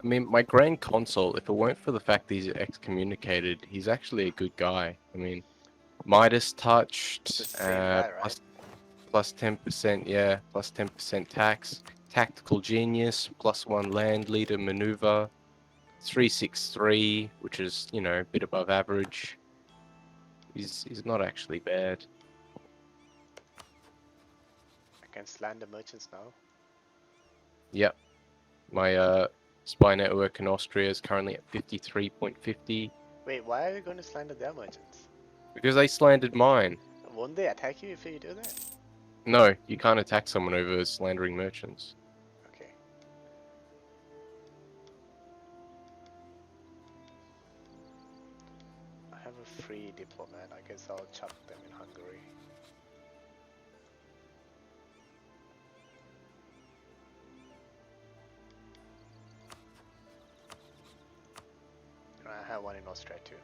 I mean, my Grand Consul, if it weren't for the fact that he's excommunicated, he's actually a good guy. I mean, Midas It's the touched, same guy, right? plus 10%, yeah, plus 10% tax. Tactical genius, +1 land leader maneuver. 363, which is, you know, a bit above average. He's not actually bad. I can slander merchants now. Yep. My spy network in Austria is currently at 53.50 Wait, why are you going to slander their merchants? because they slandered mine. Won't they attack you if you do that? No, you can't attack someone over slandering merchants. Okay. I have a free diplomat. I guess I'll chuck them in Hungary. I have one in Austria too.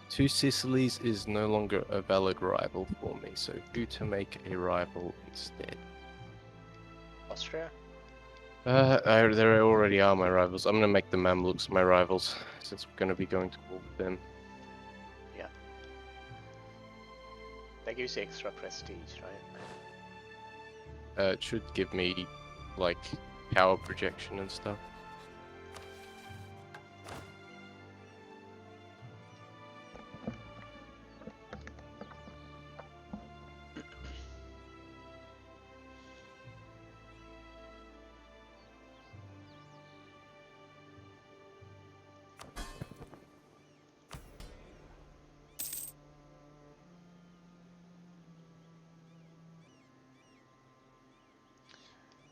Two Sicilies is no longer a valid rival for me, so who to make a rival instead? Austria? There already are my rivals. I'm gonna make the Mamluks my rivals, since we're gonna be going to war with them. Yeah. That gives you extra prestige, right? It should give me, like, power projection and stuff.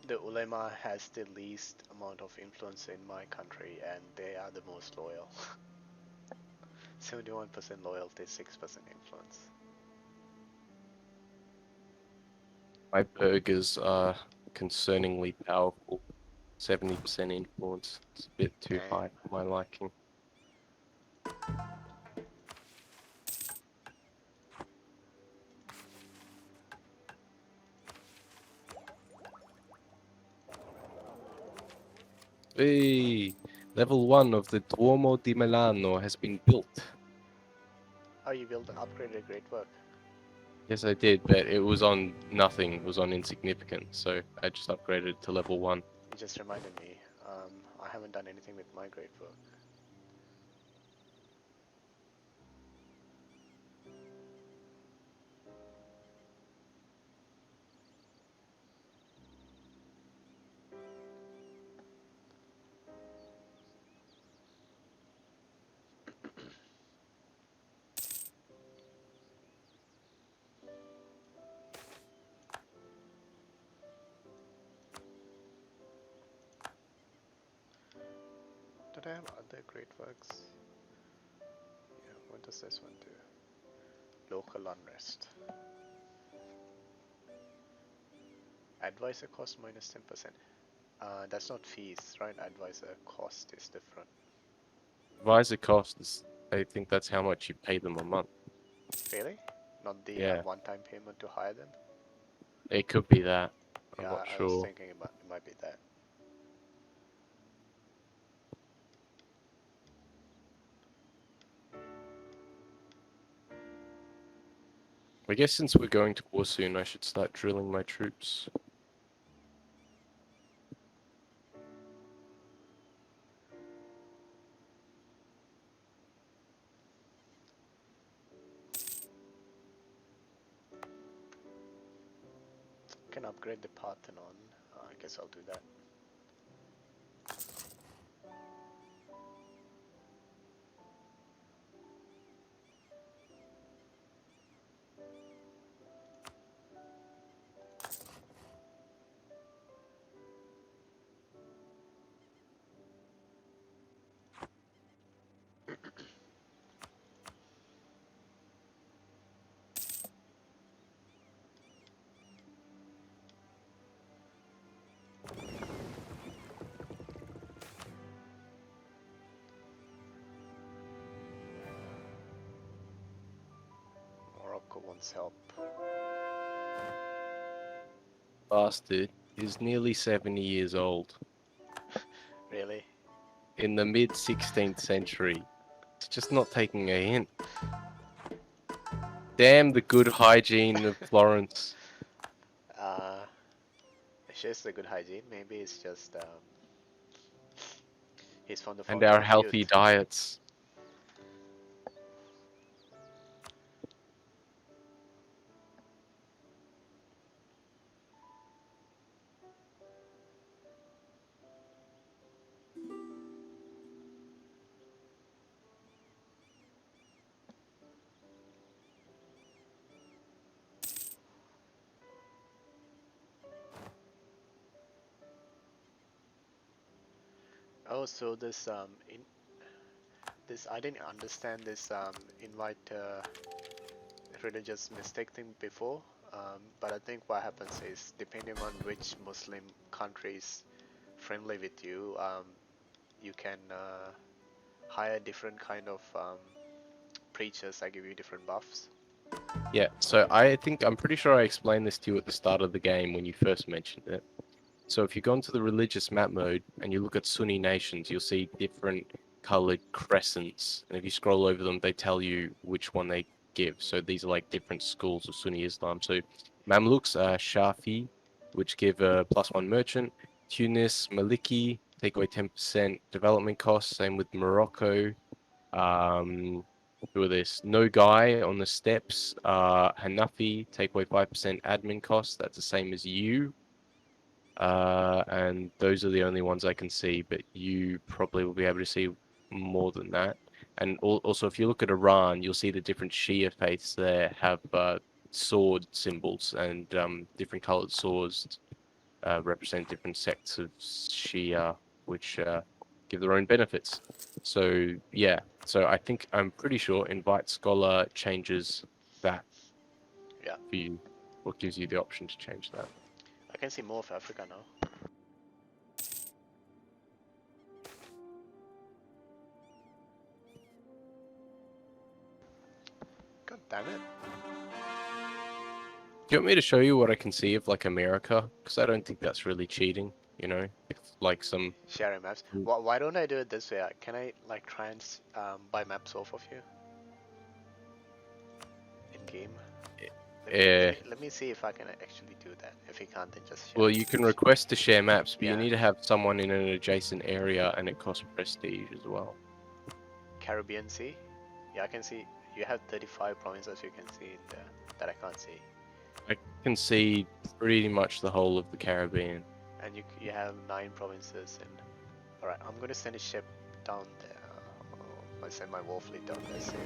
The ulema has the least amount of influence in my country, and they are the most loyal. 71% loyalty, 6% influence. My burghers are concerningly powerful. 70% influence. It's a bit too Dang. high for my liking. Hey, level 1 of the Duomo di Milano has been built. Oh, you built an upgraded great work. Yes, I did, but it was on nothing. It was on insignificant, so I just upgraded to level 1. You just reminded me. I haven't done anything with my great work. Did I have other great works? Yeah, what does this one do? Local unrest. Advisor cost minus 10%. That's not fees, right? Advisor cost is different. Advisor cost is, I think that's how much you pay them a month. Really? Not the Yeah, one-time payment to hire them? it could be that. I'm Yeah, not I was sure. thinking it might be that. I guess since we're going to war soon, I should start drilling my troops. Can upgrade the Parthenon. I guess I'll do that. wants help. Bastard is nearly 70 years old. Really? In the mid 16th century. It's just not taking a hint. Damn the good hygiene of Florence. Uh, it's just a good hygiene. Maybe it's just he's from the And fountain our of healthy youth. diets. Oh, so this I didn't understand this invite religious mistake thing before. But I think what happens is depending on which Muslim country is friendly with you, you can hire different kind of preachers that give you different buffs. Yeah, so I'm pretty sure I explained this to you at the start of the game when you first mentioned it. So if you go into the religious map mode and you look at Sunni nations, you'll see different colored crescents. And if you scroll over them, they tell you which one they give. So these are like different schools of Sunni Islam. So Mamluks are Shafi, which give a +1 merchant. Tunis, Maliki, take away 10% development costs. Same with Morocco. Who are this? No Guy on the steps. Hanafi, take away 5% admin costs. That's the same as you. And those are the only ones I can see, but you probably will be able to see more than that. And also, if you look at Iran, you'll see the different Shia faiths there have sword symbols, and different colored swords represent different sects of Shia, which give their own benefits. So yeah, so I'm pretty sure Invite Scholar changes that Yeah, for you, or gives you the option to change that. I can see more of Africa now. God damn it! Do you want me to show you what I can see of like America? Because I don't think that's really cheating, you know? If like some Sharing maps. Why don't I do it this way? Can I like try and buy maps off of you in game? uh, Let me see if I can actually do that. If you can't, then just share. well, you can request to share maps, but you Yeah, need to have someone in an adjacent area, and it costs prestige as well. Caribbean Sea. Yeah, I can see you have 35 provinces. You can see in there that I can't see, I can see pretty much the whole of the Caribbean. and you have 9 provinces. And all right, I'm gonna send a ship down there. I send my war fleet down there. See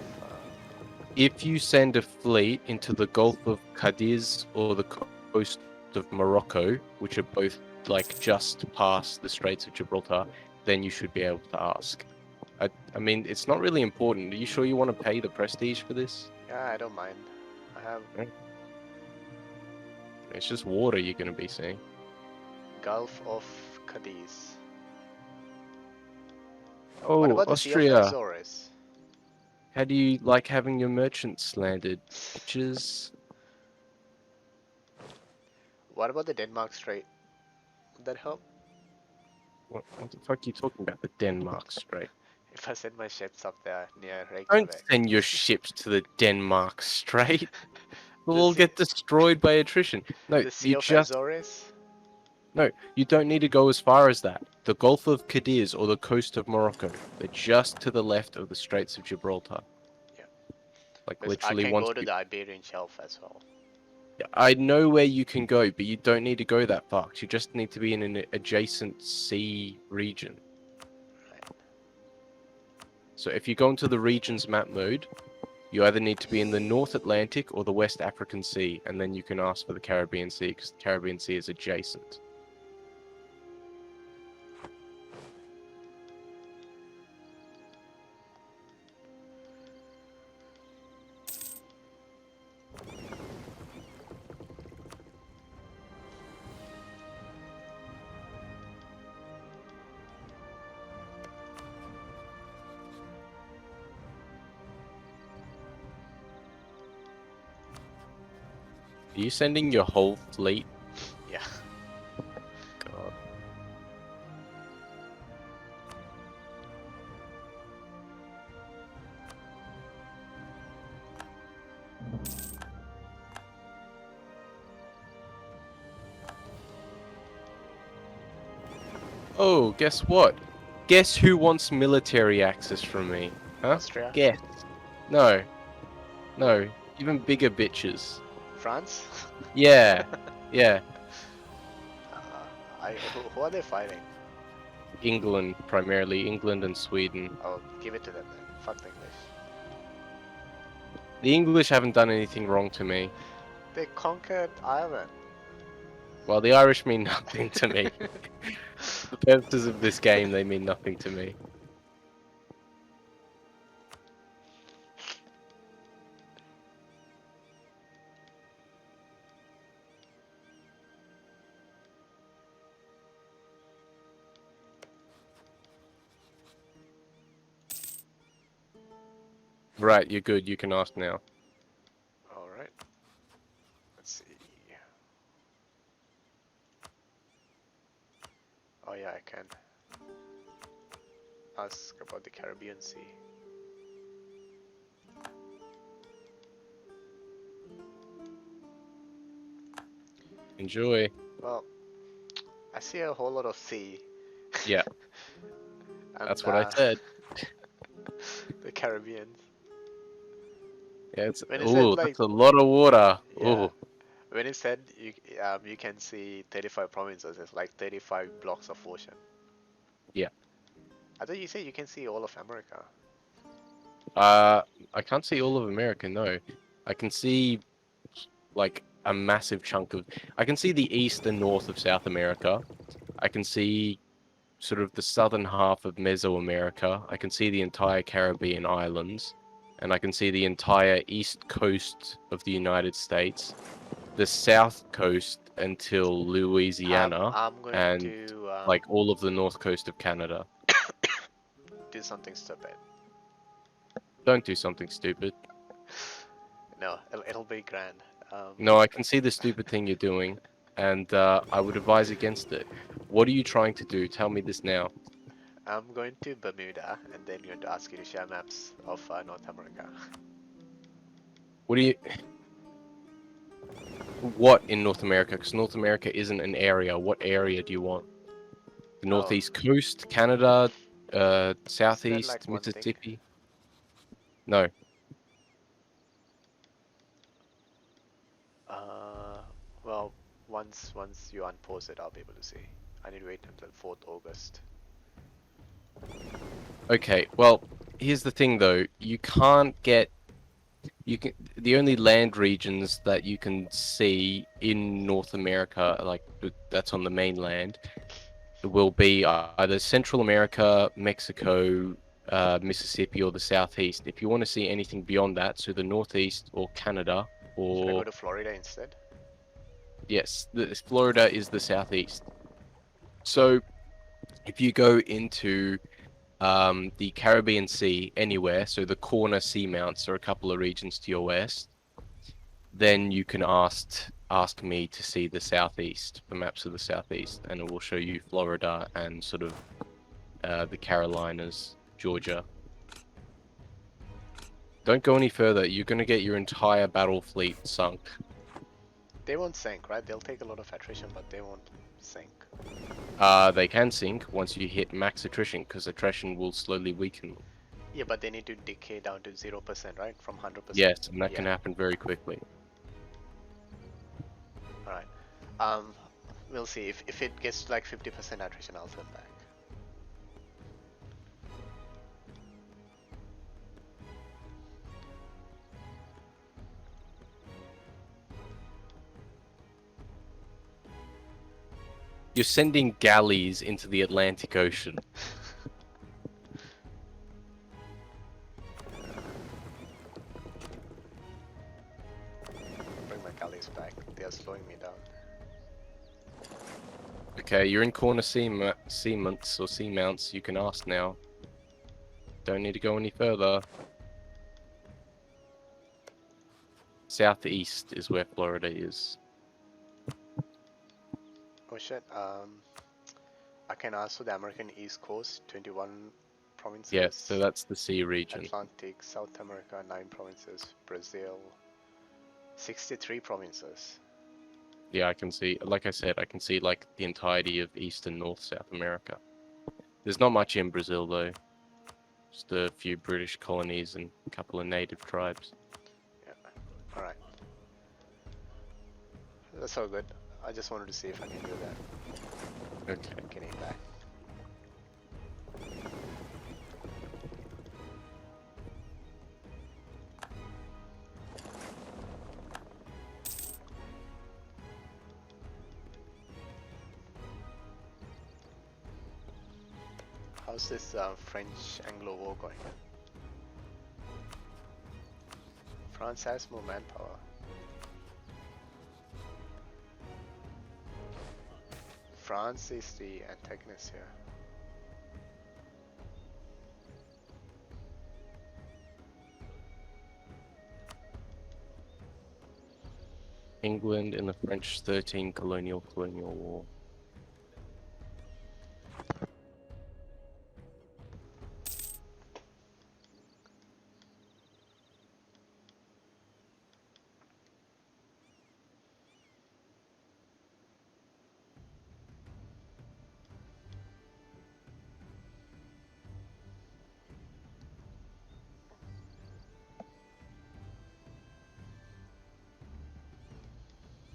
if If you send a fleet into the Gulf of Cadiz or the coast of Morocco, which are both like just past the Straits of Gibraltar, then you should be able to ask. I mean, it's not really important. Are you sure you want to pay the prestige for this? yeah, I don't mind. I have Right. It's just water you're going to be seeing. Gulf of Cadiz. What Oh, about the Sea of Austria. Azores? How do you like having your merchants landed? Bitches. What about the Denmark Strait? Would that help? What the fuck are you talking about? The Denmark Strait. If I send my ships up there near Don't Reykjavik. send your ships to the Denmark Strait. They'll The all sea, get destroyed by attrition. No, the Sea of Azores? no, you don't need to go as far as that. The Gulf of Cadiz or the coast of Morocco. They're just to the left of the Straits of Gibraltar. Yeah. Like Because I literally can once go to you, the Iberian Shelf as well. I know where you can go, but you don't need to go that far. You just need to be in an adjacent sea region. Right. So if you go into the regions map mode, you either need to be in the North Atlantic or the West African Sea, and then you can ask for the Caribbean Sea because the Caribbean Sea is adjacent. Are you sending your whole fleet? Yeah. God. Oh, guess what? Guess who wants military access from me? Huh? Austria? Guess. No, Who? no. Even bigger bitches. France? Yeah, yeah. Who are they fighting? England, primarily. England and Sweden. Oh, give it to them then. Fuck the English. The English haven't done anything wrong to me. They conquered Ireland. Well, the Irish mean nothing to me. For the purposes of this game, they mean nothing to me. Right, you're good. You can ask now. Alright. Let's see. Oh yeah, I can ask about the Caribbean Sea. Enjoy. Well, I see a whole lot of sea. Yeah, And that's what I said. the Caribbean. Yeah, it's When it said ooh, like, that's a lot of water. yeah, Ooh, when it said you can see 35 provinces, it's like 35 blocks of ocean. yeah. I thought you said you can see all of America. I can't see all of America. No, I can see like a massive chunk of. I can see the east and north of South America. I can see sort of the southern half of Mesoamerica. I can see the entire Caribbean islands, and I can see the entire east coast of the United States, the south coast until Louisiana, I'm going and to like all of the north coast of Canada. do something stupid. Don't do something stupid. No, it'll be grand. No, I can see the stupid thing you're doing, and I would advise against it. What are you trying to do? Tell me this now. I'm going to Bermuda and then going to ask you to share maps of North America. What do you? What in North America? Because North America isn't an area. What area do you want? The Oh, northeast coast, Canada, is that like southeast, one thing? Mississippi? No. Uh, well, once you unpause it, I'll be able to see. I need to wait until 4th August. Okay. Well, here's the thing though. You can't get. You can. The only land regions that you can see in North America, like that's on the mainland, will be either Central America, Mexico, Mississippi, or the Southeast. If you want to see anything beyond that, so the Northeast or Canada, Should I go or to Florida instead? yes, Florida is the Southeast. So if you go into the Caribbean Sea anywhere, so the corner seamounts are a couple of regions to your west, then you can ask me to see the Southeast, the maps of the Southeast, and it will show you Florida and sort of the Carolinas, Georgia. Don't go any further. You're going to get your entire battle fleet sunk. They won't sink, right? They'll take a lot of attrition, but they won't sink. They can sink once you hit max attrition, because attrition will slowly weaken. Yeah, but they need to decay down to 0%, right? From 100%. Yes, and that can Yeah. happen very quickly. Alright. We'll see. If it gets to like 50% attrition, I'll turn back. You're sending galleys into the Atlantic Ocean. Bring my galleys back. They are slowing me down. Okay, you're in corner seamounts or seamounts. You can ask now. Don't need to go any further. Southeast is where Florida is. Oh shit. I can also the American East Coast, 21 provinces. Yeah, so that's the sea region. Atlantic, South America, 9 provinces. Brazil, 63 provinces. Yeah, I can see, like I said, I can see like the entirety of East and North South America. There's not much in Brazil though. Just a few British colonies and a couple of native tribes. Yeah. Alright. That's all good. I just wanted to see if I can do that. Okay. Getting back. How's this French-Anglo war going? France has more manpower. France is the antagonist here. England in the French 13 colonial war.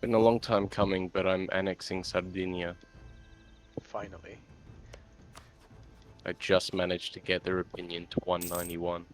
Been a long time coming, but I'm annexing Sardinia. Finally. I just managed to get their opinion to 191.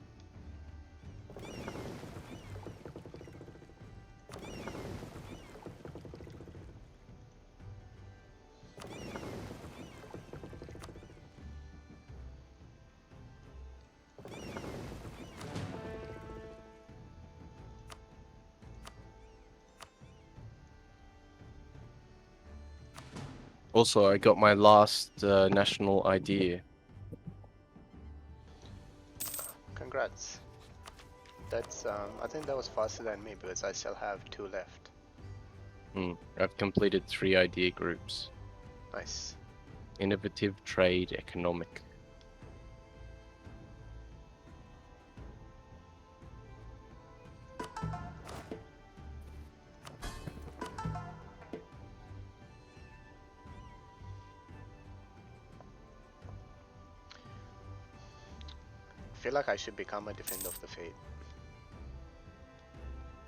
Also, I got my last national ID. Congrats. That's I think that was faster than me because I still have 2 left. I've completed 3 idea groups. Nice. Innovative, trade, economic. I feel like I should become a defender of the faith.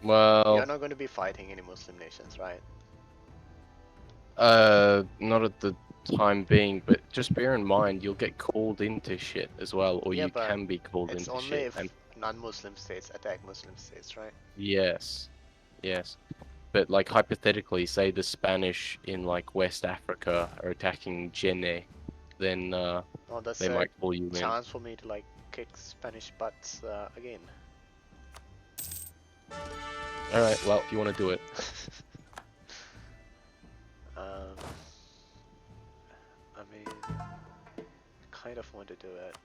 Well, You're not going to be fighting any Muslim nations, right? not at the time being, but just bear in mind you'll get called into shit as well, or Yeah, you but can be called it's into only shit. if non-Muslim states attack Muslim states, right? Yes, yes. But like hypothetically, say the Spanish in like West Africa are attacking Guinea, then Oh, that's they a might call you in. chance for me to like kick Spanish butts again. Alright, well, if you want to do it. I mean, kind of want to do it.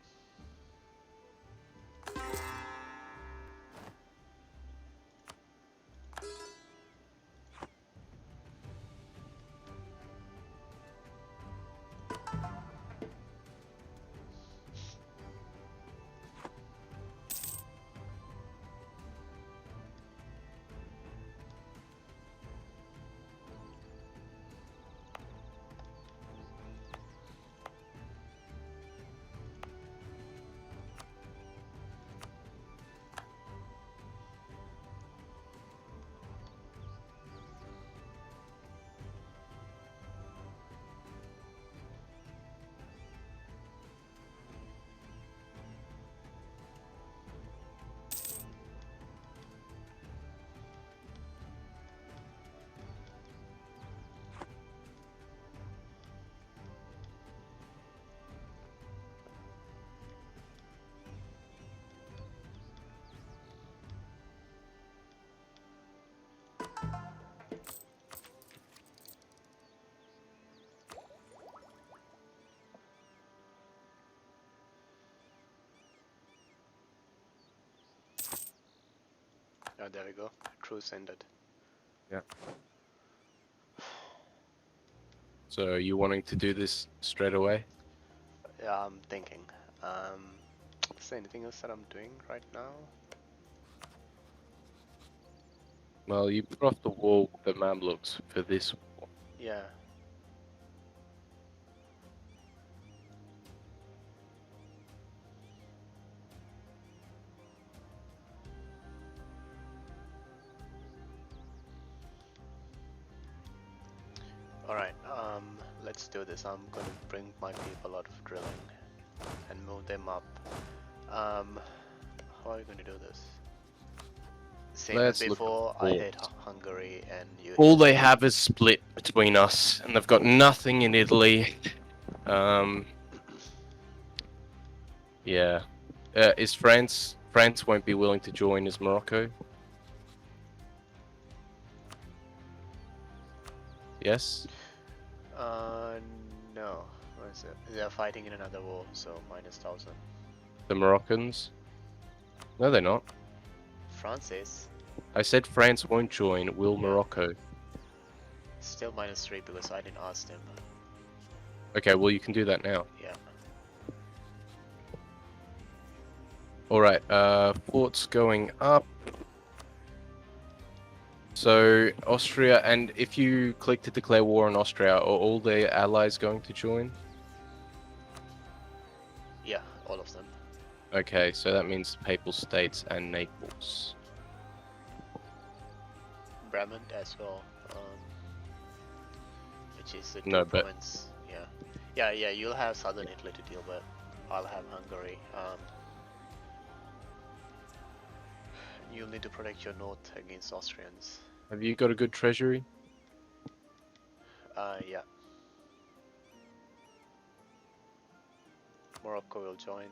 Oh, there we go. Truce ended. Yeah. So are you wanting to do this straight away? Yeah, I'm thinking. Is there anything else that I'm doing right now? Well, you put off the wall with the Mamluks for this war. Yeah. Alright, let's do this. I'm gonna bring my people out of drilling and move them up. How are you gonna do this? Same as Let's look at before, I hit ports. Hungary and you All hit... they have is split between us, and they've got nothing in Italy. Yeah. Is France? France won't be willing to join as Morocco. Yes. Uh, no. What is it? They're fighting in another war, so -1000. The Moroccans. No, they're not. France is I said France won't join. Will Yeah. Morocco? still -3 because I didn't ask them. Okay. Well, you can do that now. Yeah. All right. Forts going up. So Austria, and if you click to declare war on Austria, are all their allies going to join? Yeah, all of them. Okay, so that means Papal States and Naples. Brabant as well, which is the two No, but province. Yeah, you'll have southern Italy to deal with. I'll have Hungary. You'll need to protect your north against Austrians. have you got a good treasury? Yeah. Morocco will join.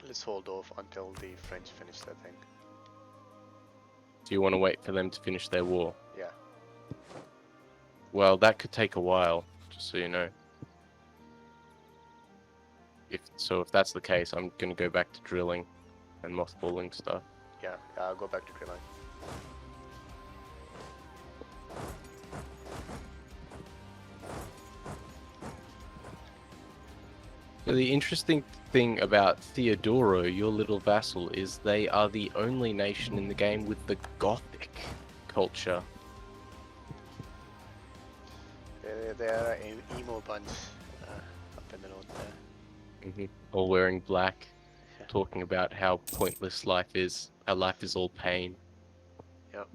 Let's hold off until the French finish their thing. Do you want to wait for them to finish their war? Yeah. Well, that could take a while, just so you know. If that's the case, I'm gonna go back to drilling and mothballing stuff. Yeah, I'll go back to drilling. So the interesting thing about Theodoro, your little vassal, is they are the only nation in the game with the Gothic culture. They're an emo bunch up in the north there. All wearing black, talking about how pointless life is. How life is all pain. Yep.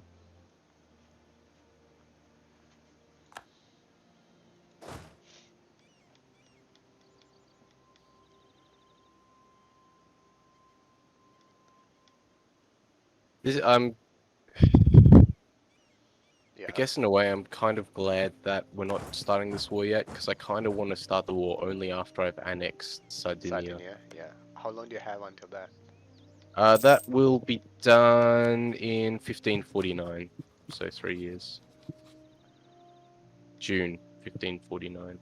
I Yeah. guess in a way I'm kind of glad that we're not starting this war yet, because I kind of want to start the war only after I've annexed Sardinia. Sardinia, yeah. How long do you have until that? That will be done in 1549, so 3 years. June 1549.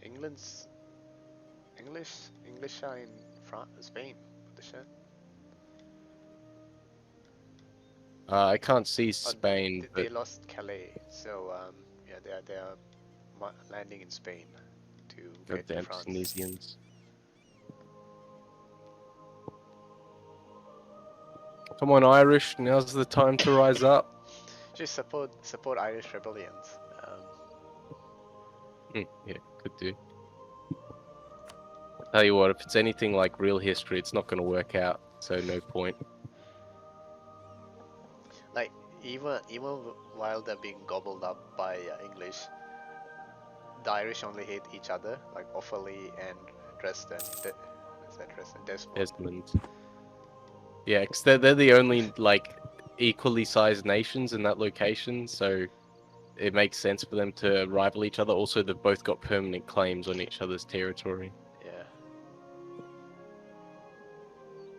English are in Spain. What the shit? I can't see Spain, They but lost Calais, so yeah, they are landing in Spain to get to goddamn France. Tunisians. Come on, Irish! Now's the time to rise up. Just support Irish rebellions. Yeah, could do. Tell you what, if it's anything like real history, it's not going to work out. So no point. Like even while they're being gobbled up by English, the Irish only hate each other, like Offaly and Dresden. Is that Dresden? Desmond. Yeah, because they're the only like equally sized nations in that location, so it makes sense for them to rival each other. Also, they've both got permanent claims on each other's territory. Yeah.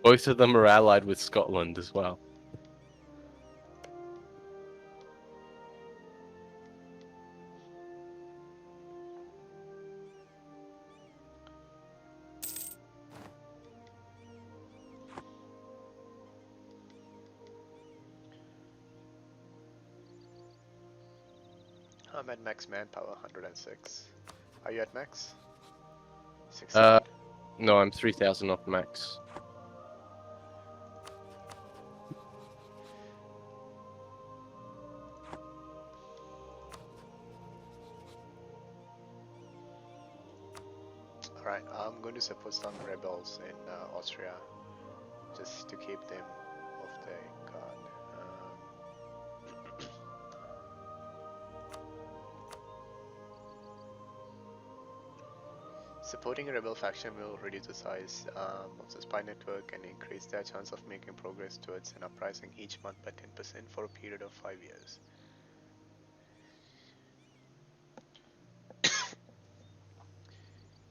Both of them are allied with Scotland as well. I'm at max manpower, 106. Are you at max? Uh, 16? no, I'm 3,000 off max. Alright, I'm going to support some rebels in Austria just to keep them off the guard. Supporting a rebel faction will reduce the size of the spy network and increase their chance of making progress towards an uprising each month by 10% for a period of 5 years.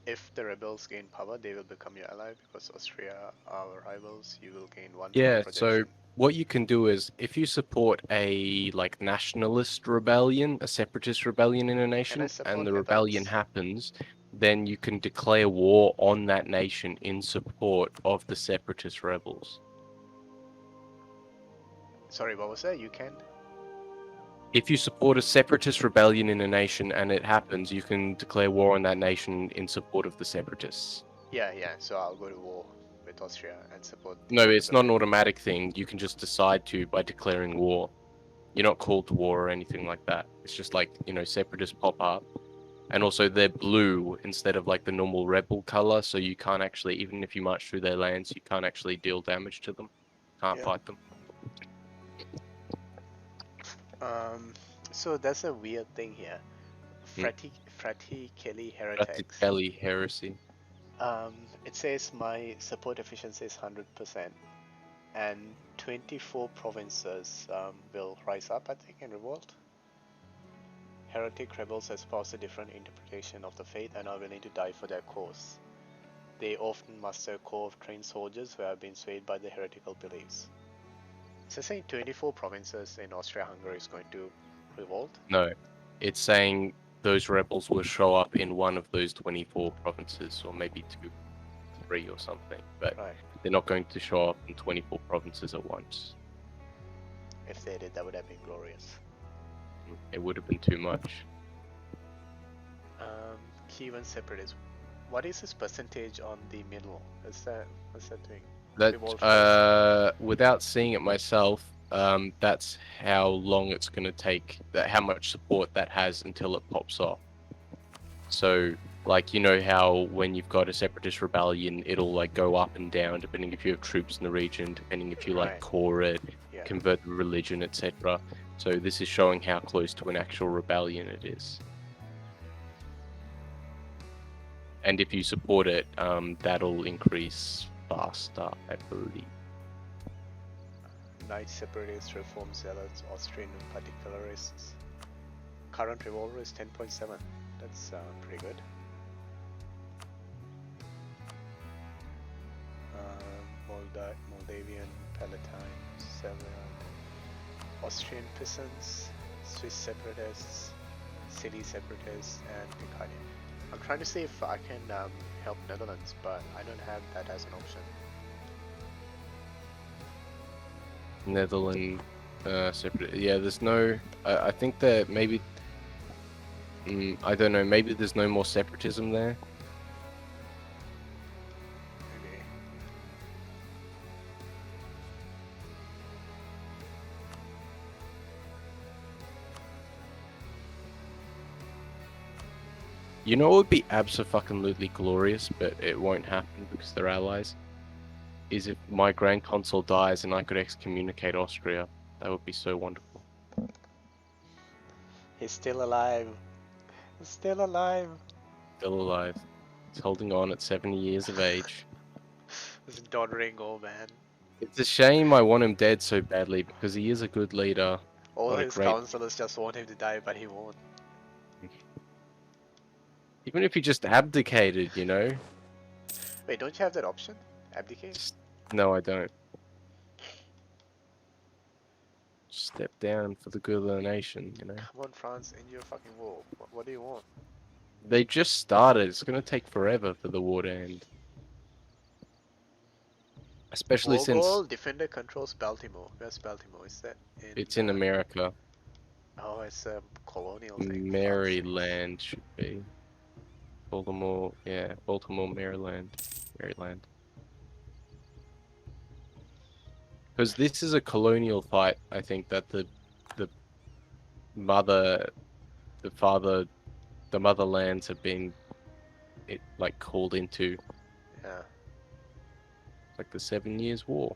If the rebels gain power, they will become your ally. Because Austria are rivals, you will gain 1 power Yeah, so projection. what you can do is if you support a like nationalist rebellion, a separatist rebellion in a And I nation, and support the rebellion Netherlands. happens, then you can declare war on that nation in support of the separatist rebels. Sorry, what was that? You can? If you support a separatist rebellion in a nation and it happens, you can declare war on that nation in support of the separatists. Yeah, yeah. So I'll go to war with Austria and support the No, it's not an rebellion. automatic thing. You can just decide to by declaring war. You're not called to war or anything like that. It's just like, separatists pop up. And also they're blue instead of like the normal rebel color, so you can't actually, even if you march through their lands, you can't actually deal damage to them. Can't Yeah. fight them. Um. So that's a weird thing here. Mm. Frati Kelly That's the heretics. Kelly heresy. It says my support efficiency is 100%, and 24 provinces will rise up, I think, in revolt. Heretic rebels espouse a different interpretation of the faith and are willing to die for their cause. They often muster a corps of trained soldiers who have been swayed by their heretical beliefs. So saying 24 provinces in Austria-Hungary is going to revolt? No, it's saying those rebels will show up in one of those 24 provinces, or maybe 2, 3 or something, but Right. they're not going to show up in 24 provinces at once. If they did, that would have been glorious. It would have been too much. Kievan separatist. What is this percentage on the middle? What's that doing? Without seeing it myself, that's how long it's going to take, how much support that has until it pops off. So, like, how when you've got a separatist rebellion, it'll like go up and down depending if you have troops in the region, depending if you like core it, convert the religion, etc. So this is showing how close to an actual rebellion it is. And if you support it, that'll increase faster, I believe. Knight separatists, reform zealots, Austrian particularists. Current revolver is 10.7. That's pretty good. Moldavian Palatine, several Austrian peasants, Swiss separatists, city separatists, and Picardian. I'm trying to see if I can help Netherlands, but I don't have that as an option. Netherlands separate. Yeah, there's no. I think that maybe. I don't know. Maybe there's no more separatism there. Maybe. You know, it would be abso-fucking-lutely glorious, but it won't happen because they're allies. Is if my Grand Consul dies and I could excommunicate Austria. That would be so wonderful. He's still alive. He's still alive. Still alive. He's holding on at 70 years of age. This doddering old man. It's a shame I want him dead so badly because he is a good leader. All his counselors just want him to die, but he won't. Even if he just abdicated, Wait, don't you have that option? Abdicate? No, I don't. Step down for the good of the nation, Come on, France, end your fucking war. What do you want? They just started. It's gonna take forever for the war to end. Especially since Defender controls Baltimore. Where's Baltimore? Is that in... it's in America. Oh, it's a colonial thing, fancy. Maryland should be. Baltimore, yeah, Baltimore, Maryland. Maryland. Because this is a colonial fight, I think that the mother, the father, the motherlands have been like called into, Yeah. like the 7 Years' War.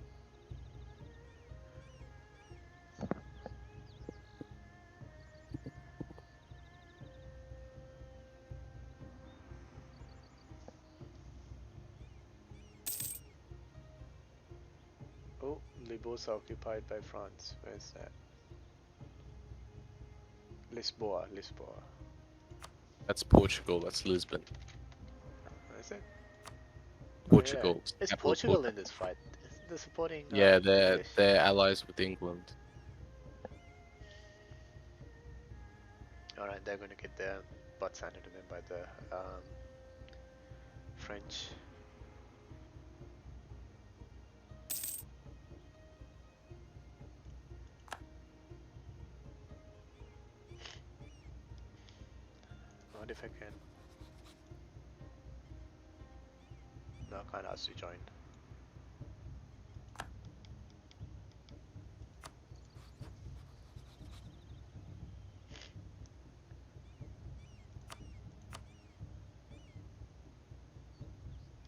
Oh, Libos are occupied by France. Where's that? Lisboa, Lisboa. That's Portugal. That's Lisbon. Is it? Oh yeah. Portugal, Is capital of Portugal Portugal. in this fight? They're supporting Yeah, English. they're allies with England. Alright, they're gonna get their butts handed to them by the French. What if I can? No, I can't ask you to join.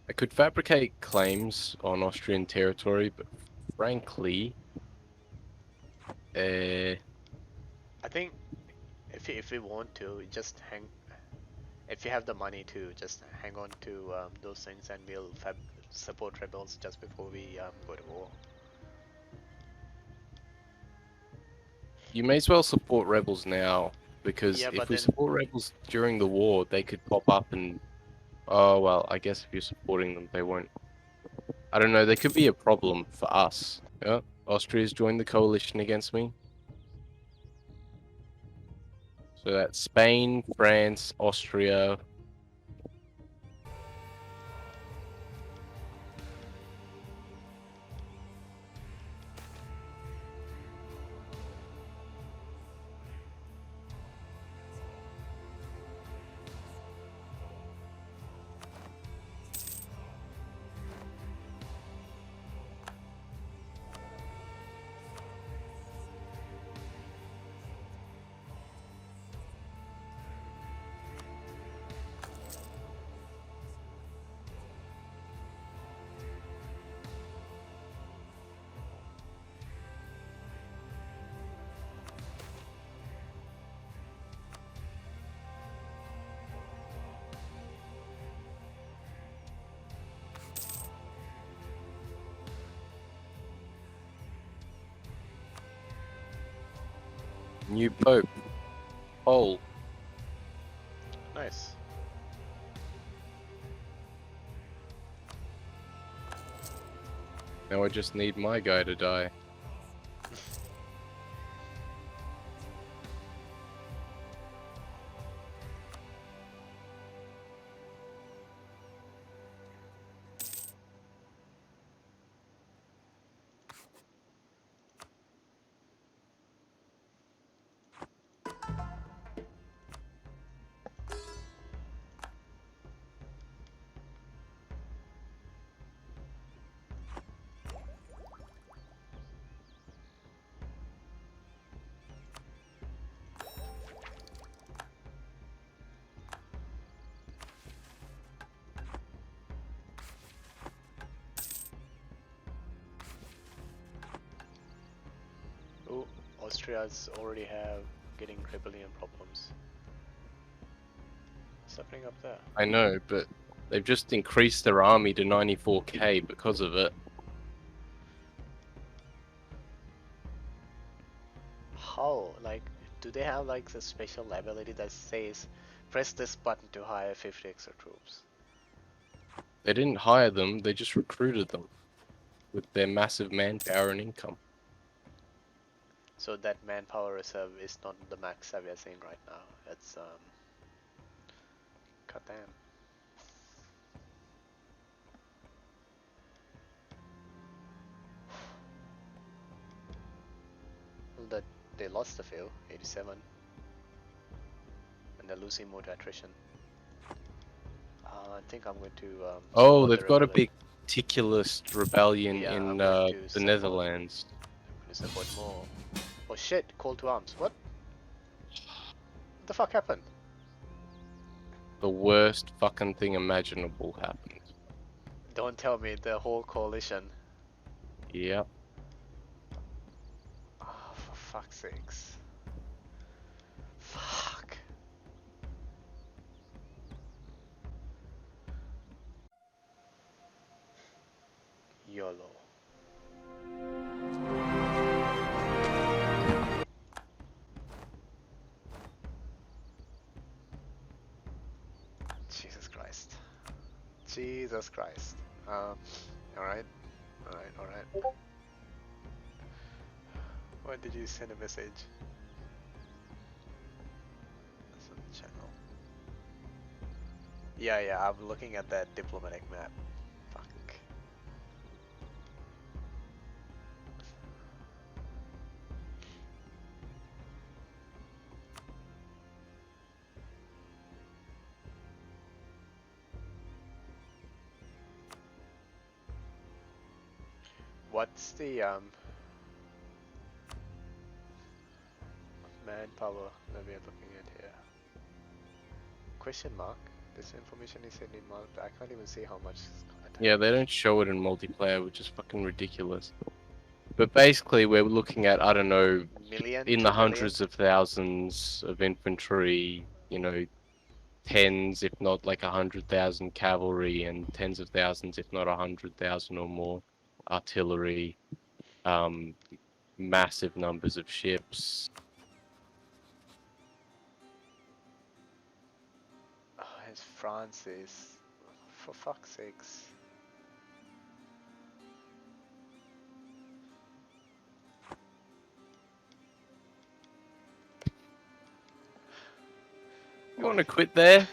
I could fabricate claims on Austrian territory, but frankly, uh, I think if you want to, just hang. If you have the money to, just hang on to those things, and we'll support rebels just before we go to war. you may as well support rebels now, because Yeah, if but we then support rebels during the war, they could pop up and, oh well, I guess if you're supporting them, they won't. I don't know, they could be a problem for us. Yeah, Austria's joined the coalition against me. So that's Spain, France, Austria. New Pope, Pole. nice. Now I just need my guy to die. Oh, Austria's already have getting rebellion problems. What's happening up there? I know, but they've just increased their army to 94k because of it. How? Like, do they have like the special ability that says press this button to hire 50 extra troops? They didn't hire them, they just recruited them with their massive manpower and income. So that manpower reserve is not the max that we are seeing right now. It's goddamn. Well, that They lost a few, 87, and they're losing more to attrition. I think I'm going to Oh, support the they've got a rebellion. big meticulous rebellion Yeah, in I'm going to the support. Netherlands. I'm going to support more. Oh shit! Call to arms. What? What the fuck happened? The worst fucking thing imaginable happened. Don't tell me the whole coalition. Yep. Oh, for fuck's sakes. Fuck. YOLO. Jesus Christ. Jesus Christ. Alright. Alright. Why did you send a message? That's on the channel. Yeah, I'm looking at that diplomatic map. Fuck. What's the manpower that we are looking at here? Question mark. This information is in marked. I can't even see how much. Yeah, they don't show it in multiplayer, which is fucking ridiculous. But basically, we're looking at, I don't know, Million, in the 2 million. hundreds of thousands of infantry, you know, tens, if not like 100,000 cavalry, and tens of thousands, if not 100,000 or more, artillery, um, massive numbers of ships. Oh, it's Francis. For fuck's sakes. You want to quit there?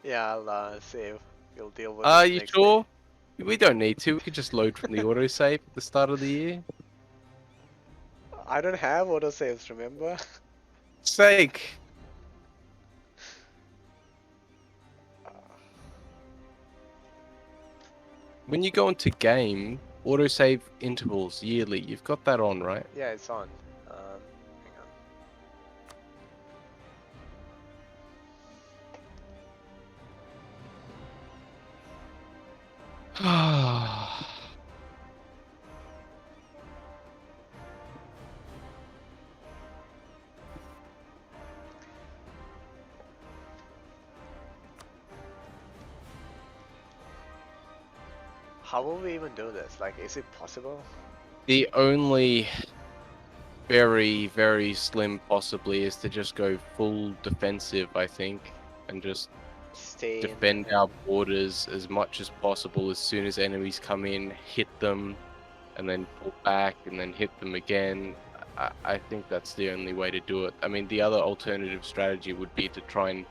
Yeah, I'll save. We'll deal with Are this you next day. sure? We don't need to. We could just load from the autosave at the start of the year. I don't have autosaves, remember? Sake! When you go into game, autosave intervals yearly, you've got that on, right? Yeah, it's on. Hang How will we even do this? Like, is it possible? The only very, very slim possibly is to just go full defensive, I think, and just Stay in defend and our borders as much as possible. As soon as enemies come in, hit them, and then pull back, and then hit them again. I think that's the only way to do it. I mean, the other alternative strategy would be to try and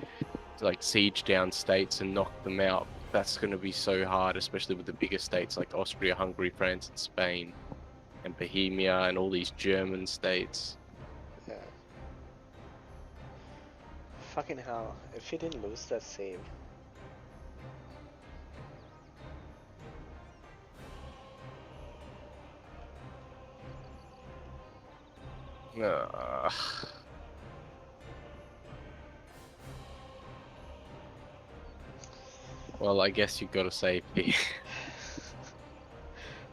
like siege down states and knock them out. That's going to be so hard, especially with the bigger states like Austria, Hungary, France, and Spain, and Bohemia, and all these German states. yeah. Fucking hell! If he didn't lose that save, Uh, well, I guess you've got to save P.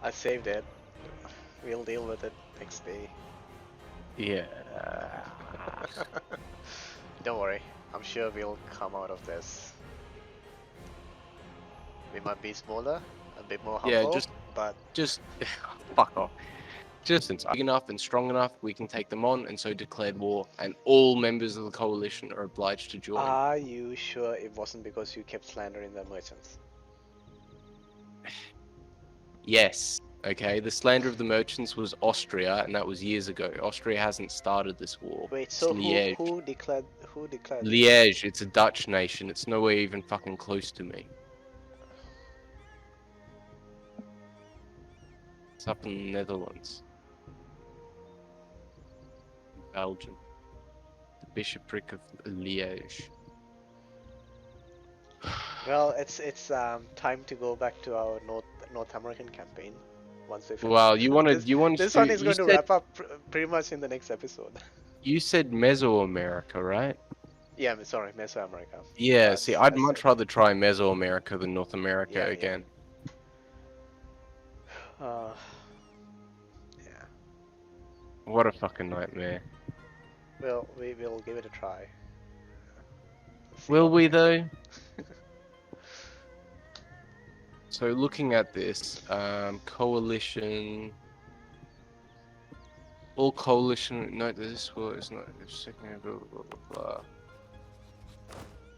I saved it. We'll deal with it next day. Yeah. Don't worry. I'm sure we'll come out of this. We might be smaller, a bit more Yeah, humble, but just fuck off. Just since big enough and strong enough, we can take them on, and so declared war, and all members of the coalition are obliged to join. are you sure it wasn't because you kept slandering the merchants? Yes. Okay, the slander of the merchants was Austria, and that was years ago. Austria hasn't started this war. Wait, It's so Liège. who declared this? Liège, it's a Dutch nation. It's nowhere even fucking close to me. It's up in the Netherlands. Belgium. The bishopric of Liège. Well, it's time to go back to our North American campaign once we finish Well, this. you wanted This to one is going to wrap up pretty much in the next episode. you said Mesoamerica, right? Yeah, sorry, Mesoamerica. Yeah, see, As I'd I much said. rather try Mesoamerica than North America Yeah, yeah. again. Uh, yeah. What a fucking nightmare. Well, we will give it a try. See Will what we we can do. though? So looking at this, coalition, all coalition. No, this was not second. Blah blah blah blah.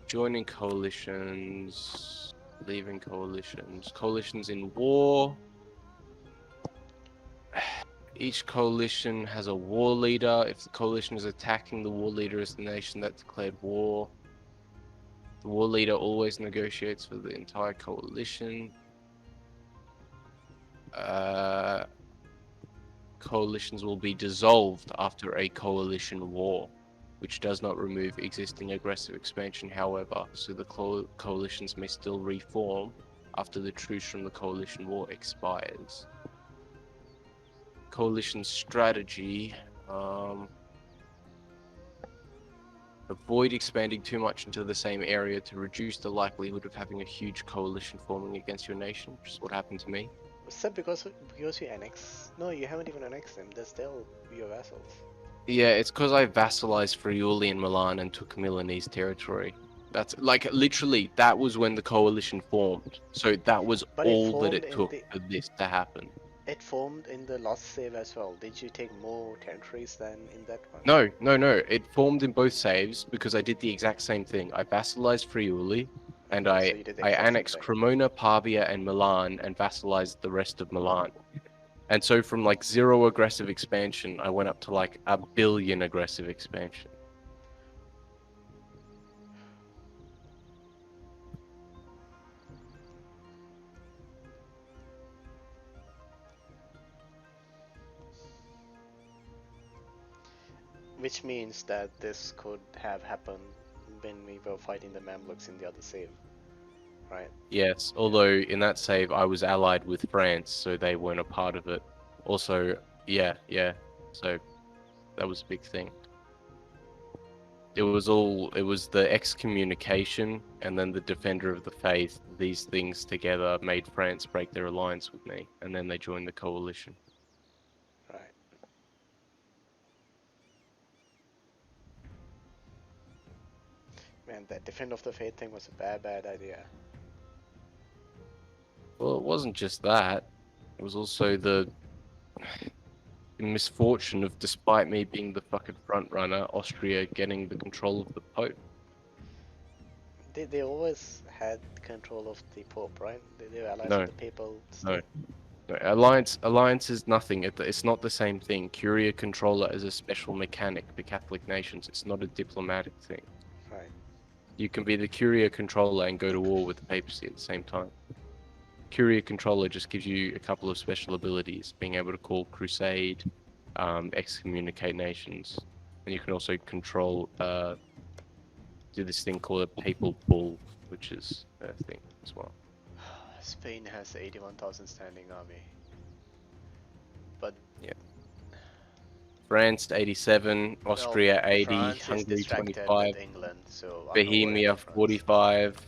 Joining coalitions, leaving coalitions, coalitions in war. Each coalition has a war leader. If the coalition is attacking, the war leader is the nation that declared war. The war leader always negotiates for the entire coalition. Coalitions will be dissolved after a coalition war, which does not remove existing aggressive expansion, however, so the coalitions may still reform after the truce from the coalition war expires. Coalition strategy. Avoid expanding too much into the same area to reduce the likelihood of having a huge coalition forming against your nation, which is what happened to me. Was that because you annex? No, you haven't even annexed them. They're still your vassals. Yeah, it's because I vassalized Friuli and Milan and took Milanese territory. That's like literally that was when the coalition formed. So that was But it all that formed it in took for this to happen. it formed in the lost save as well. Did you take more territories than in that one? No. It formed in both saves because I did the exact same thing. I vassalized Friuli and Okay, so I you did the I exact same annexed thing. Cremona, Pavia, and Milan and vassalized the rest of Milan. And so from like 0 aggressive expansion, I went up to like 1 billion aggressive expansion. Which means that this could have happened when we were fighting the Mamluks in the other save, right? Yes, although in that save I was allied with France, so they weren't a part of it. Also, yeah. So that was a big thing. It was the excommunication and then the defender of the faith. These things together made France break their alliance with me, and then they joined the coalition. Right. Man, that defend of the faith thing was a bad idea. Well, it wasn't just that. It was also the misfortune of, despite me being the fucking front runner, Austria getting the control of the Pope. They always had control of the Pope, right? They were allies No, with the Papal no. state. No, alliance is nothing. It's not the same thing. Curia controller is a special mechanic for Catholic nations. It's not a diplomatic thing. Right. You can be the Curia controller and go to war with the papacy at the same time. Curia controller just gives you a couple of special abilities, being able to call crusade, excommunicate nations, and you can also control do this thing called a papal bull, which is a thing as well. Spain has 81,000 standing army. But yeah, France 87, well, Austria 80, France is Hungary distracted with 25, England, so I'm not worried Bohemia about France. 45.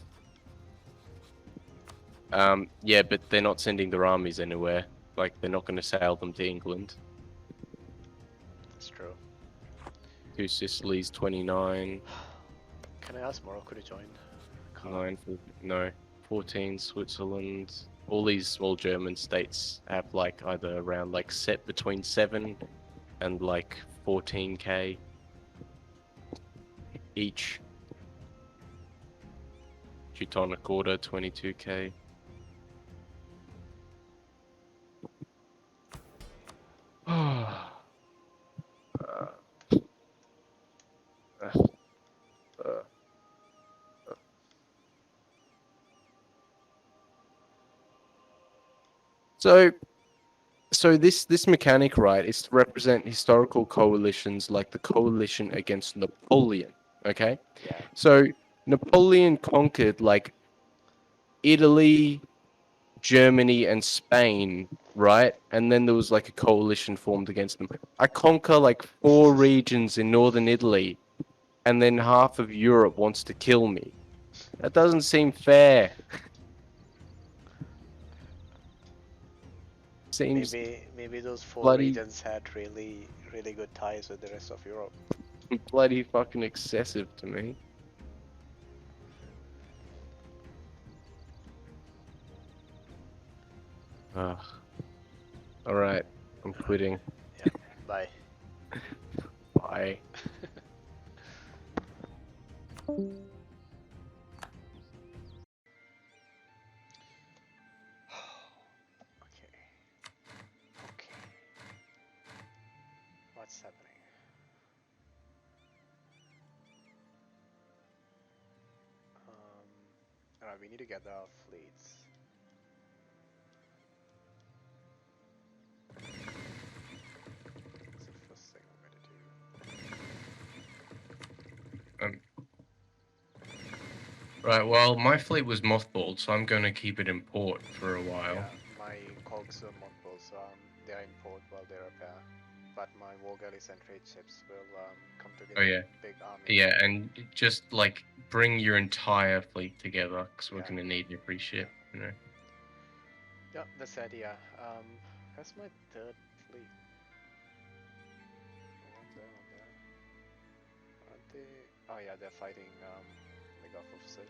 Yeah, but they're not sending their armies anywhere. Like, they're not going to sail them to England. That's true. Two Sicilies 29. Can I ask Morocco to join? 9, no, 14 Switzerland. All these small German states have like either around like set between 7 and like 14k each. Teutonic Order 22k. uh, uh, So So this mechanic, right, is to represent historical coalitions like the coalition against Napoleon. Okay, Yeah. so Napoleon conquered like Italy, Germany, and Spain, right? And then there was like a coalition formed against them. I conquer like 4 regions in northern Italy, and then half of Europe wants to kill me. That doesn't seem fair. Seems Maybe those four bloody regions had really good ties with the rest of Europe. bloody fucking excessive to me. Ugh. All right, I'm quitting. Yeah. Bye. Bye. Okay. Okay. What's happening? Alright, we need to gather our fleets. That's the first thing I'm gonna do. Um, right. Well, my fleet was mothballed, so I'm going to keep it in port for a while. Yeah, my cogs are mothballs, they are in port while they repair. But my war galleys and trade ships will come Oh together yeah, in big army. yeah, and just like bring your entire fleet together because we're Yeah. going to need every ship. You know. Yeah, that's the idea. That's my third fleet. One there, one there. Aren't they? Oh yeah, they're fighting the Gulf of Sit.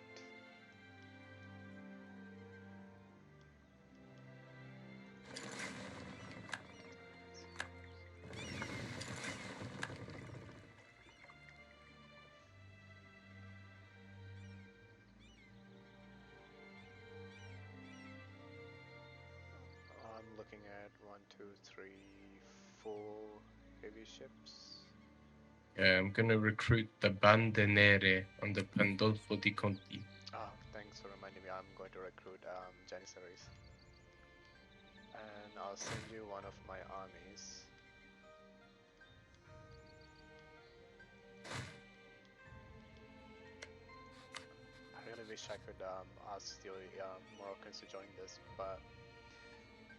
I'm looking at 4 heavy ships. Yeah, I'm going to recruit the Bande Nere under Pandolfo di Conti. Ah, thanks for reminding me. I'm going to recruit Janissaries. And I'll send you one of my armies. I really wish I could ask the Moroccans to join this, but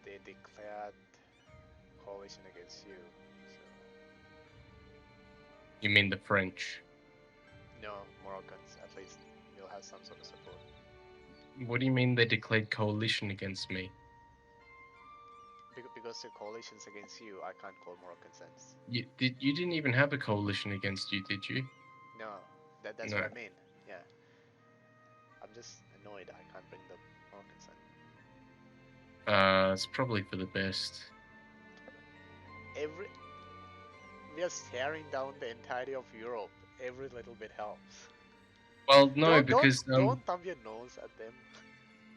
they declared coalition against you. So You mean the French? no, Moroccans. At least you'll have some sort of support. What do you mean they declared coalition against me? Because the coalition's against you, I can't call Moroccans sense. You didn't even have a coalition against you, did you? No, that's No. what I mean. Yeah, I'm just annoyed I can't bring the Moroccans in. It's probably for the best. We are staring down the entirety of Europe. Every little bit helps. Well, no, Don't because thumb your nose at them.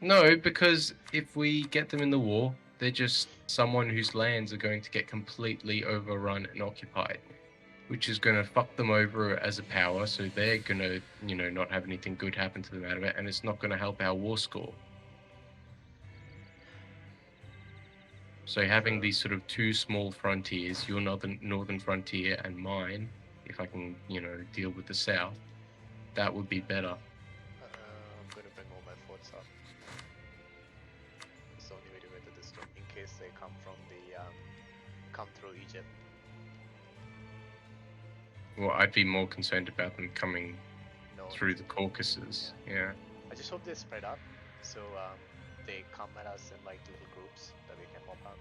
no, because if we get them in the war, they're just someone whose lands are going to get completely overrun and occupied, which is going to fuck them over as a power. So they're going to, not have anything good happen to them out of it, and it's not going to help our war score. So having these sort of two small frontiers, your northern frontier and mine, if I can, deal with the south, that would be better. I'm gonna bring all my forts up. It's the only way to get to this storm in case they come through Egypt. Well, I'd be more concerned about them coming No, through the Caucasus. Yeah. I just hope they spread out, so they come at us in like little groups that we can mop out.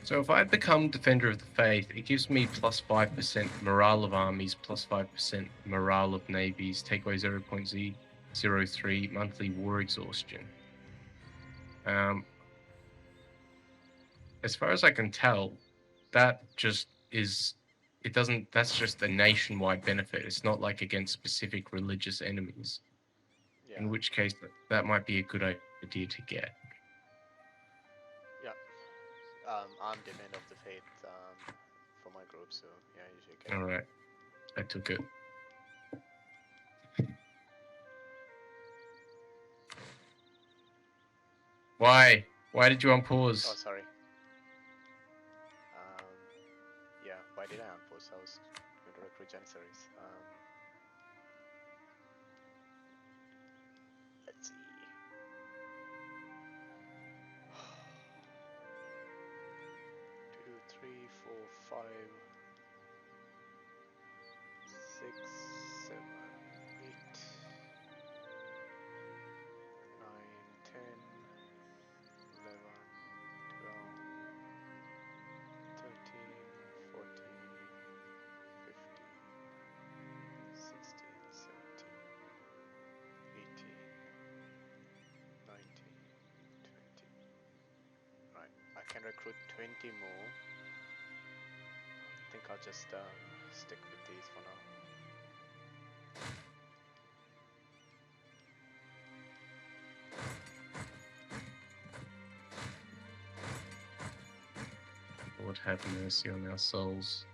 So if I become Defender of the Faith, it gives me plus 5% morale of armies, plus 5% morale of navies, take away 0.03 monthly war exhaustion. As far as I can tell, that just is, it doesn't, that's just a nationwide benefit. It's not like against specific religious enemies. Yeah. In which case, that might be a good idea to get. Yeah. I'm Defender of the Faith for my group, so yeah, you should get it. Alright, I took it. Why? Why did you Oh, unpause? sorry. Yeah, why did I unpause? I was going to recruit Janissaries. Let's see. 2, 3, 4, 5, 6, 7, 8, 9, 10, 11, 12, 13, 14, 15, 16, 17, 18, 19, 20. Right, I can recruit 20 more. I think I'll just stick with these for now. Lord have mercy on our souls.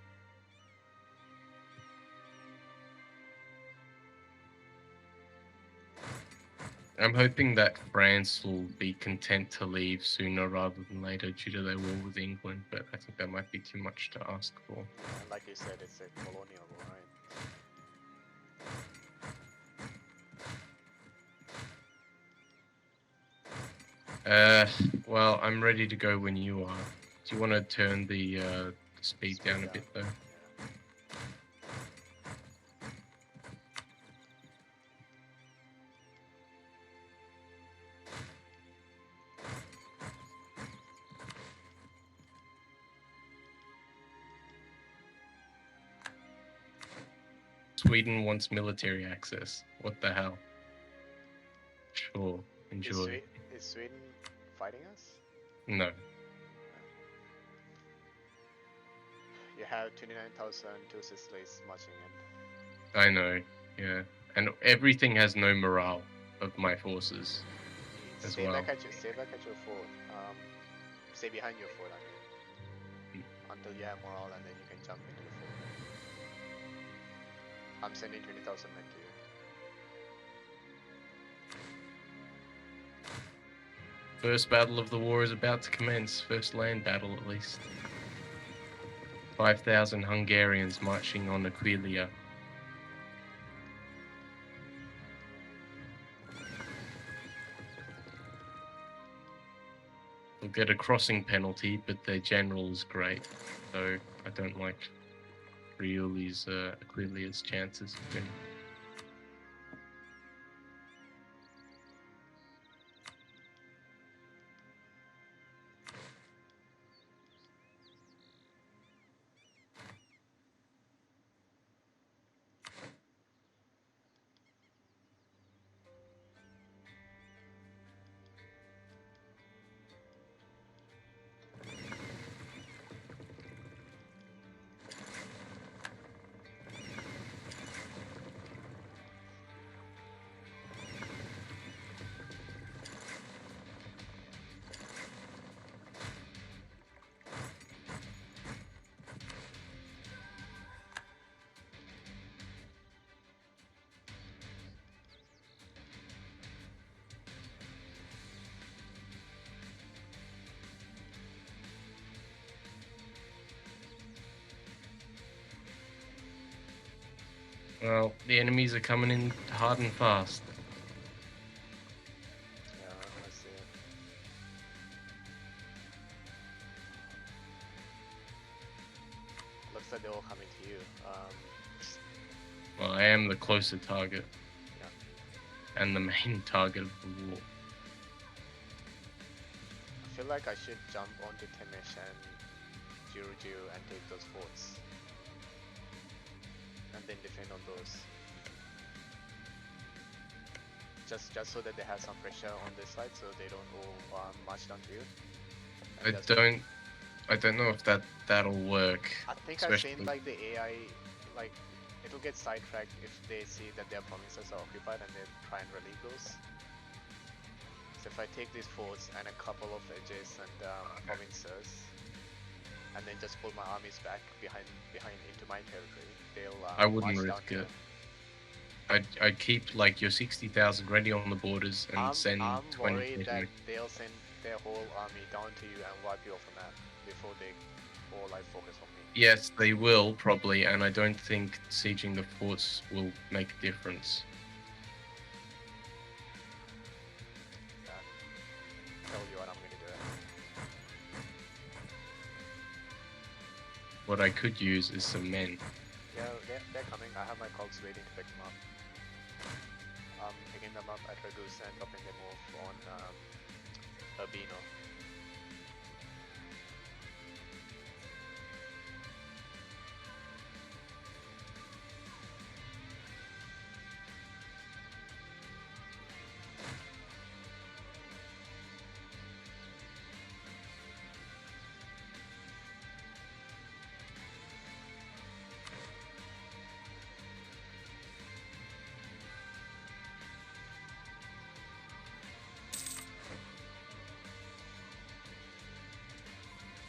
I'm hoping that France will be content to leave sooner rather than later due to their war with England, but I think that might be too much to ask for. Yeah, like you said, it's a colonial war, right? Well, I'm ready to go when you are. Do you want to turn the speed down a bit though? Yeah. Sweden wants military access. What the hell? Sure, enjoy. Is Sweden fighting us? No. You have 29,000 two Sicilies marching in. I know, yeah. And everything has no morale of my forces as Stay well. back at your fort. Stay behind your fort, I mean. Until you have morale, and then you can jump into the fort. I'm sending 20,000 men to you. First battle of the war is about to commence. First land battle, at least. 5,000 Hungarians marching on Aquileia. They'll get a crossing penalty, but their general is great. So I don't like Aquileia's chances of winning. Well, the enemies are coming in hard and fast. Yeah, I see it. Looks like they're all coming to you. Well, I am the closer target. Yeah. And the main target of the war. I feel like I should jump onto Temesh and Juruju and take those forts. And then defend on those. Just so that they have some pressure on this side, so they don't all march down to you. I don't know if that'll work. I think I've seen like the AI, like it'll get sidetracked if they see that their provinces are occupied and they try and relieve those. So if I take these forts and a couple of edges and provinces, and then just pull my armies back behind into my territory. They'll I wouldn't march down risk here. it. I'd keep like your 60,000 ready on the borders and send I'm 20 worried that to. they'll send their whole army down to you and wipe you off the map before they all like focus on me. Yes, they will probably, and I don't think sieging the forts will make a difference. That tell you what I'm gonna do. What I could use is some men. Yeah, they're coming. I have my cogs waiting to pick them up. Picking them up at Ragus and dropping them off on Urbino.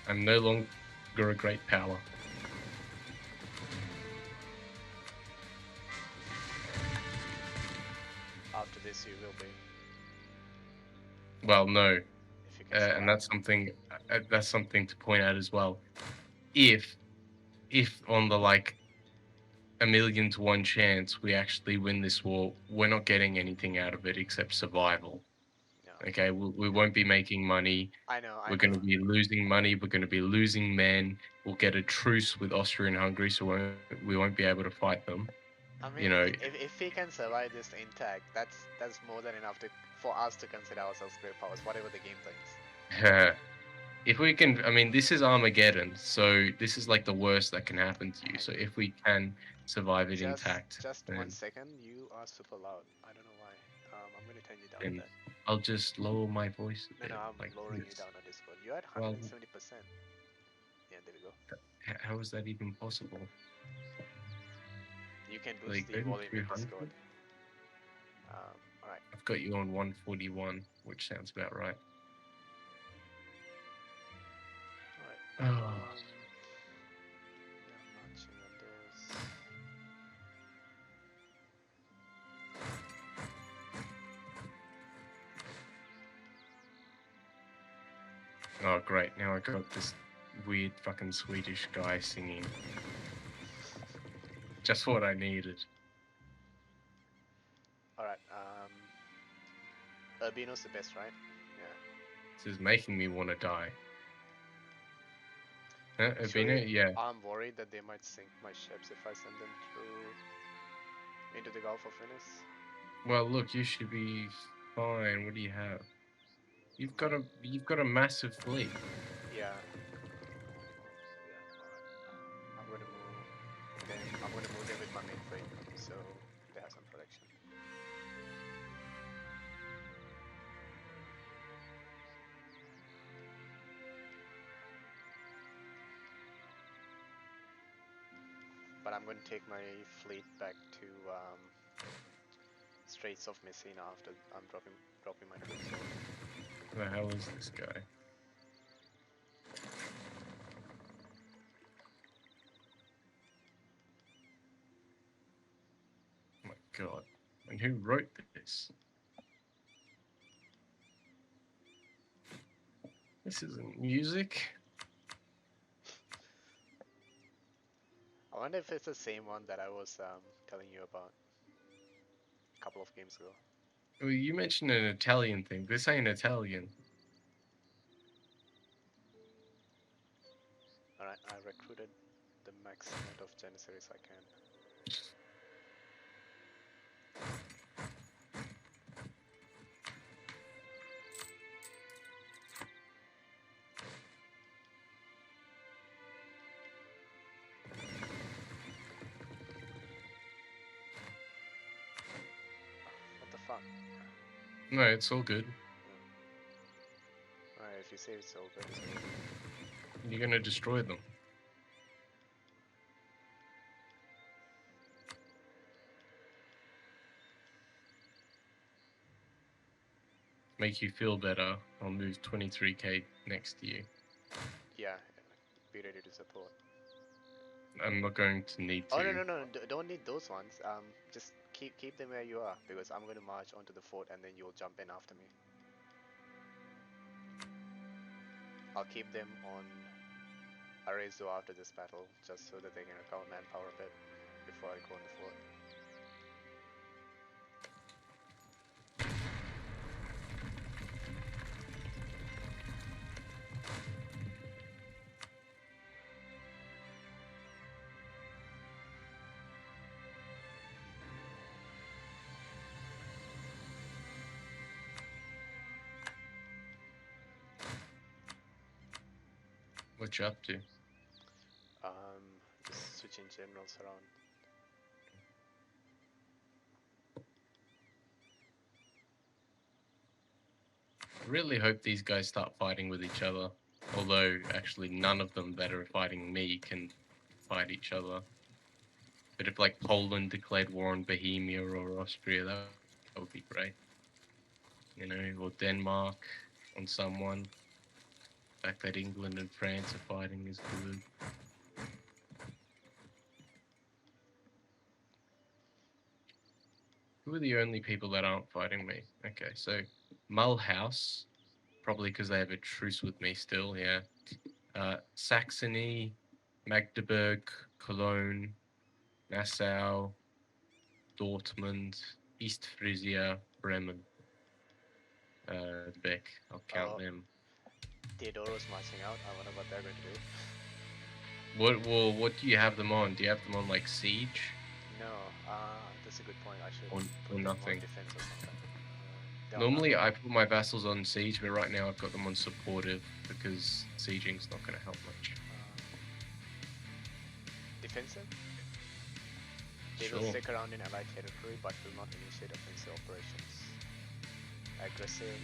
I'm no longer a great power. After this, you will be, Well, no, if you can survive. and that's something to point out as well. If on the like a million to one chance we actually win this war, we're not getting anything out of it except survival. Yeah. Okay, we won't be making money. I know. We're going to be losing money. We're going to be losing men. We'll get a truce with Austria and Hungary, so we won't be able to fight them. I You mean, know, if we can survive this intact, that's more than enough to for us to consider ourselves great powers, whatever the game thinks. if we can, I mean, this is Armageddon, so this is like the worst that can happen to you. So if we can survive it intact, Just 1 then second. You are super loud. I don't know why. I'm gonna turn you down a then bit. I'll just lower my voice a No, no, bit, I'm like lowering you this. down on Discord. You're at Well, 170%. Yeah, there we go. how is that even possible? You can boost Like the only volume in 200? Discord. All right. I've got you on 141, which sounds about right. All right. Oh, Yeah, I'm marching on this. oh, great. Now I got this weird fucking Swedish guy singing. Just what I needed. All right. Urbino's the best, right? Yeah. This is making me want to die. Huh, Actually, Urbino? Yeah. I'm worried that they might sink my ships if I send them through into the Gulf of Venice. Well, look, you should be fine. What do you have? You've got a massive fleet. Yeah. Yeah. All right. I'm gonna move them. I'm gonna move them with my main fleet, so they have some protection. But I'm going to take my fleet back to Straits of Messina after I'm dropping my troops off. Who the hell is this guy? Oh my god. And who wrote this? This isn't music. I wonder if it's the same one that I was telling you about a couple of games ago. Well, you mentioned an Italian thing. This ain't Italian. Alright, I recruited the max amount of Janissaries I can. What the fuck? No, it's all good. Alright, if you say it's all good, it's good. You're gonna destroy them. Make you feel better. I'll move 23k next to you. Yeah, be ready to support. I'm not going to need Oh no to. no no! Don't need those ones. Just keep them where you are because I'm going to march onto the fort and then you'll jump in after me. I'll keep them on Arezzo after this battle, just so that they can recover manpower a bit before I go on the fort. What you up to? Just switching generals around. I really hope these guys start fighting with each other. Although, actually, none of them that are fighting me can fight each other. But if, like, Poland declared war on Bohemia or Austria, that would be great. You know, or Denmark on someone. The fact that England and France are fighting is good. Who are the only people that aren't fighting me? Okay, so Mulhouse, probably because they have a truce with me still, yeah. Saxony, Magdeburg, Cologne, Nassau, Dortmund, East Frisia, Bremen, Beck. I'll count Oh, them. Theodoro's marching out. I wonder what they're going to do. What do you have them on? Do you have them on like siege No, that's a good point. I should or, put or them on nothing? defense or something. They're on Normally nothing. I put my vassals on siege, but right now I've got them on supportive because sieging's not going to help much. Defensive? They will Sure. stick around in allied territory but will not initiate offensive operations. Aggressive,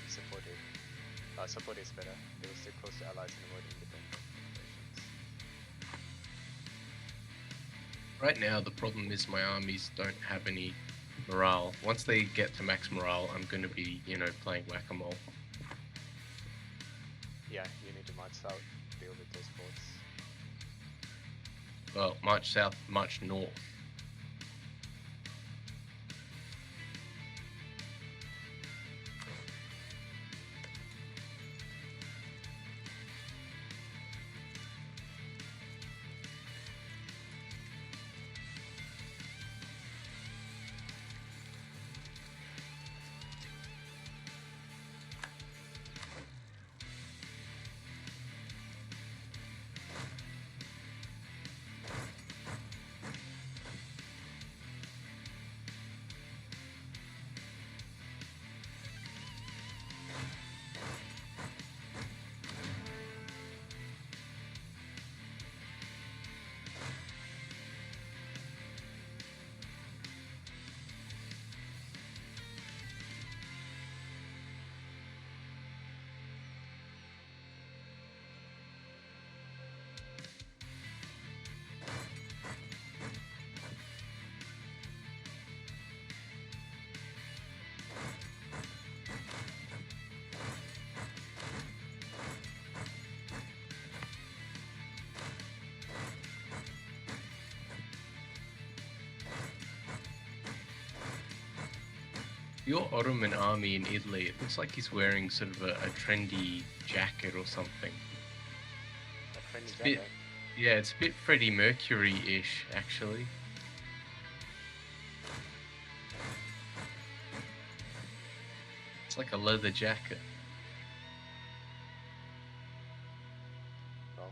supportive. Support is better. They will stay close to allies and avoid independent operations. Right now the problem is my armies don't have any morale. Once they get to max morale, I'm going to be, playing whack-a-mole. Yeah, you need to march south, deal with those forts. Well, march south, march north. Your Ottoman army in Italy, it looks like he's wearing sort of a trendy jacket or something. A trendy It's a bit, jacket. yeah, it's a bit Freddie Mercury-ish, actually. It's like a leather jacket. Well,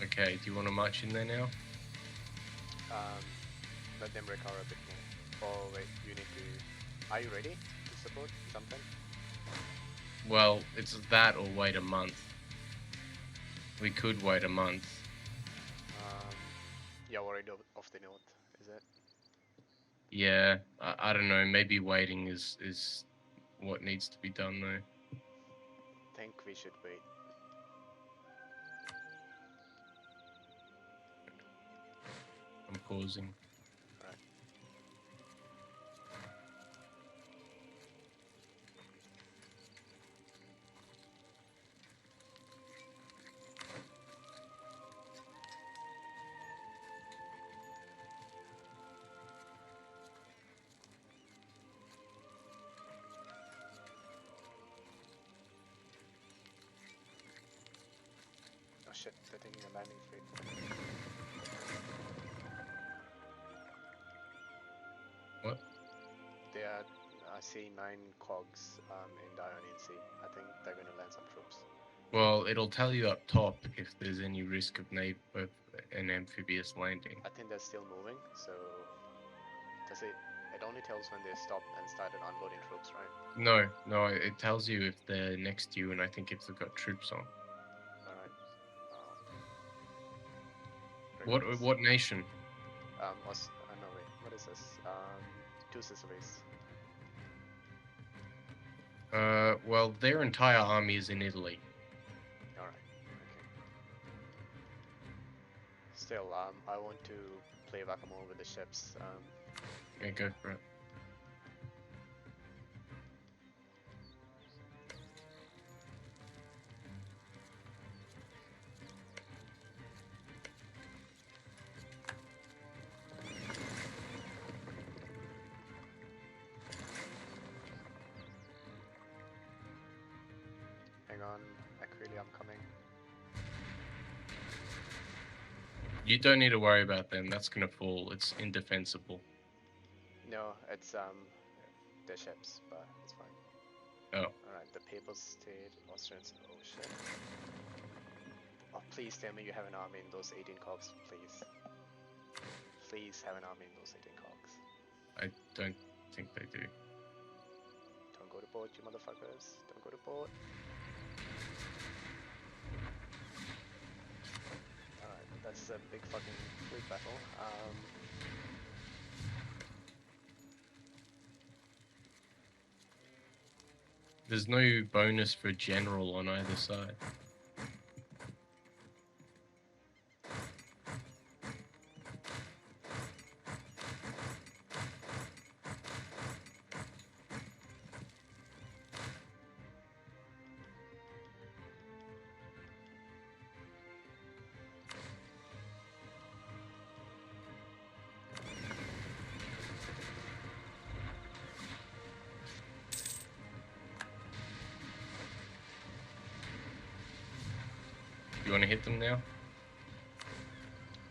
Okay, do you want to march in there now? um, let them recover a bit more. Oh wait, you need to. Are you ready to support something? Well, it's that or wait a month. We could wait a month. You're worried of the north, is it? Yeah, I don't know. Maybe waiting is what needs to be done though. Think we should wait. I'm pausing. Right. Oh shit, they're taking a landing fleet. What? They are, I see 9 cogs in the Ionian Sea. I think they're going to land some troops. Well, it'll tell you up top if there's any risk of an amphibious landing. I think they're still moving, so does it? It only tells when they stopped and started unloading troops, right? No, it tells you if they're next to you, and I think if they've got troops on. All right. Regardless. What nation? No wait. What is this? Two Sicilies. Well, their entire army is in Italy. All right. Okay. Still, I want to play whack-a-mole with the ships. Yeah, go for it. Hang on, Aquili, I'm coming. You don't need to worry about them. That's gonna fall. It's indefensible. No, it's their ships, but it's fine. Oh, All right, the Papal State, Austrians. Oh shit. Oh, please tell me you have an army in those 18 cogs, please. Please have an army in those 18 cogs. I don't think they do. Don't go to port, you motherfuckers. Don't go to port. Alright, that's a big fucking fleet battle. There's no bonus for general on either side. You want to hit them now?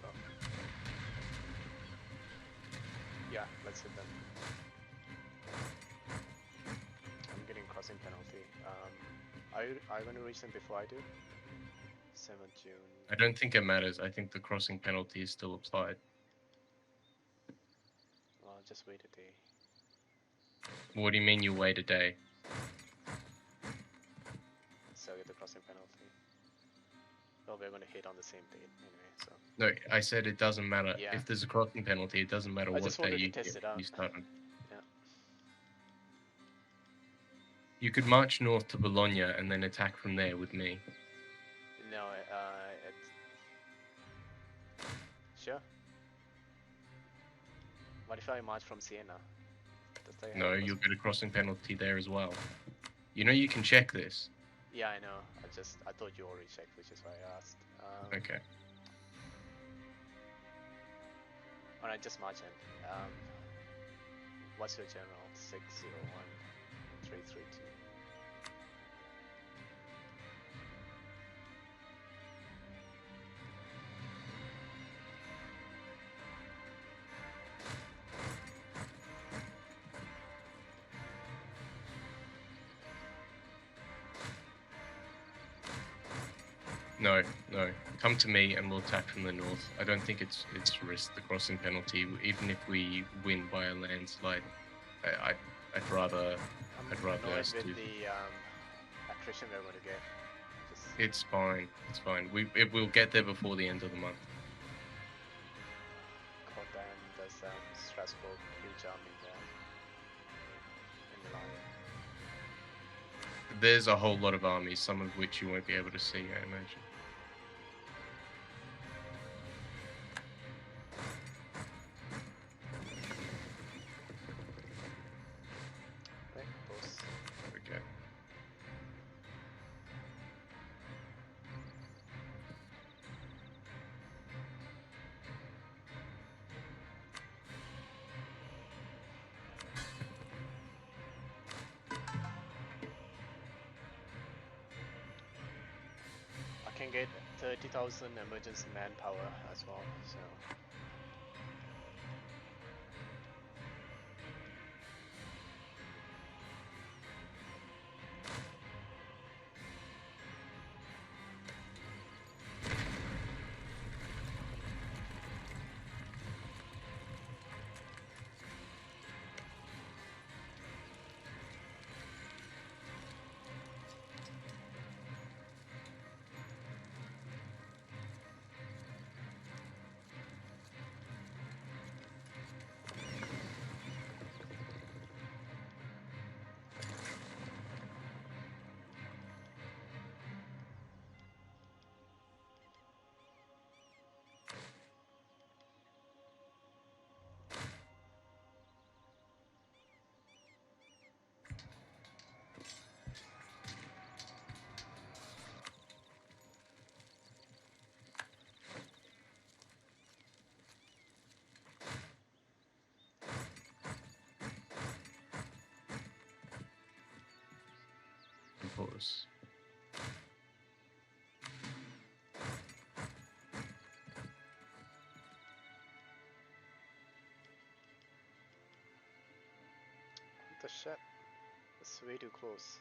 oh. Yeah, let's hit them. I'm getting crossing penalty. Are you going to reach them before I do? 7th June. I don't think it matters. I think the crossing penalty is still applied. Well, just wait a day. What do you mean you wait a day? So I get the crossing penalty. Well, we're going to hit on the same date anyway, so. No, I said it doesn't matter. Yeah. If there's a crossing penalty, it doesn't matter I what just day wanted to you test it out. you start on. Yeah. You could march north to Bologna and then attack from there with me. No, sure. What if I march from Siena? Does they have No, a you'll get a crossing penalty there as well. You know you can check this. Yeah, I know. I thought you already checked, which is why I asked. Okay. Alright, just march in. What's your general? 601 332. No. Come to me and we'll attack from the north. I don't think it's risk the crossing penalty, even if we win by a landslide. I'd rather annoyed us with do. the attrition we're going to get. Just It's fine. We'll get there before the end of the month. Kodan does Strasbourg, huge army there in Milan. There's a whole lot of armies, some of which you won't be able to see, I imagine. Right, boss. Okay. I can get 30,000 emergency manpower as well, so Of course. what the shit? It's way too close.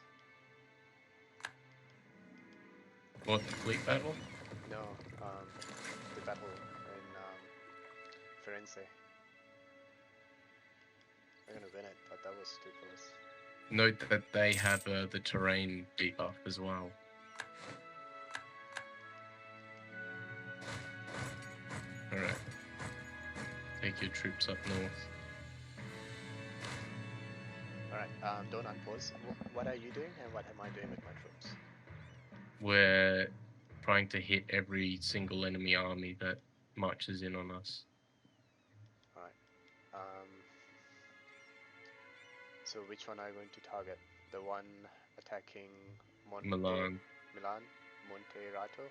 What, the fleet battle? No, the battle in Firenze. We're gonna win it, but that was too close. Note that they have the terrain debuff as well. Alright. Take your troops up north. Alright, don't unpause. What are you doing and what am I doing with my troops? We're trying to hit every single enemy army that marches in on us. Alright. So which one are you going to target? The one attacking Milan. Milan, Monterrato?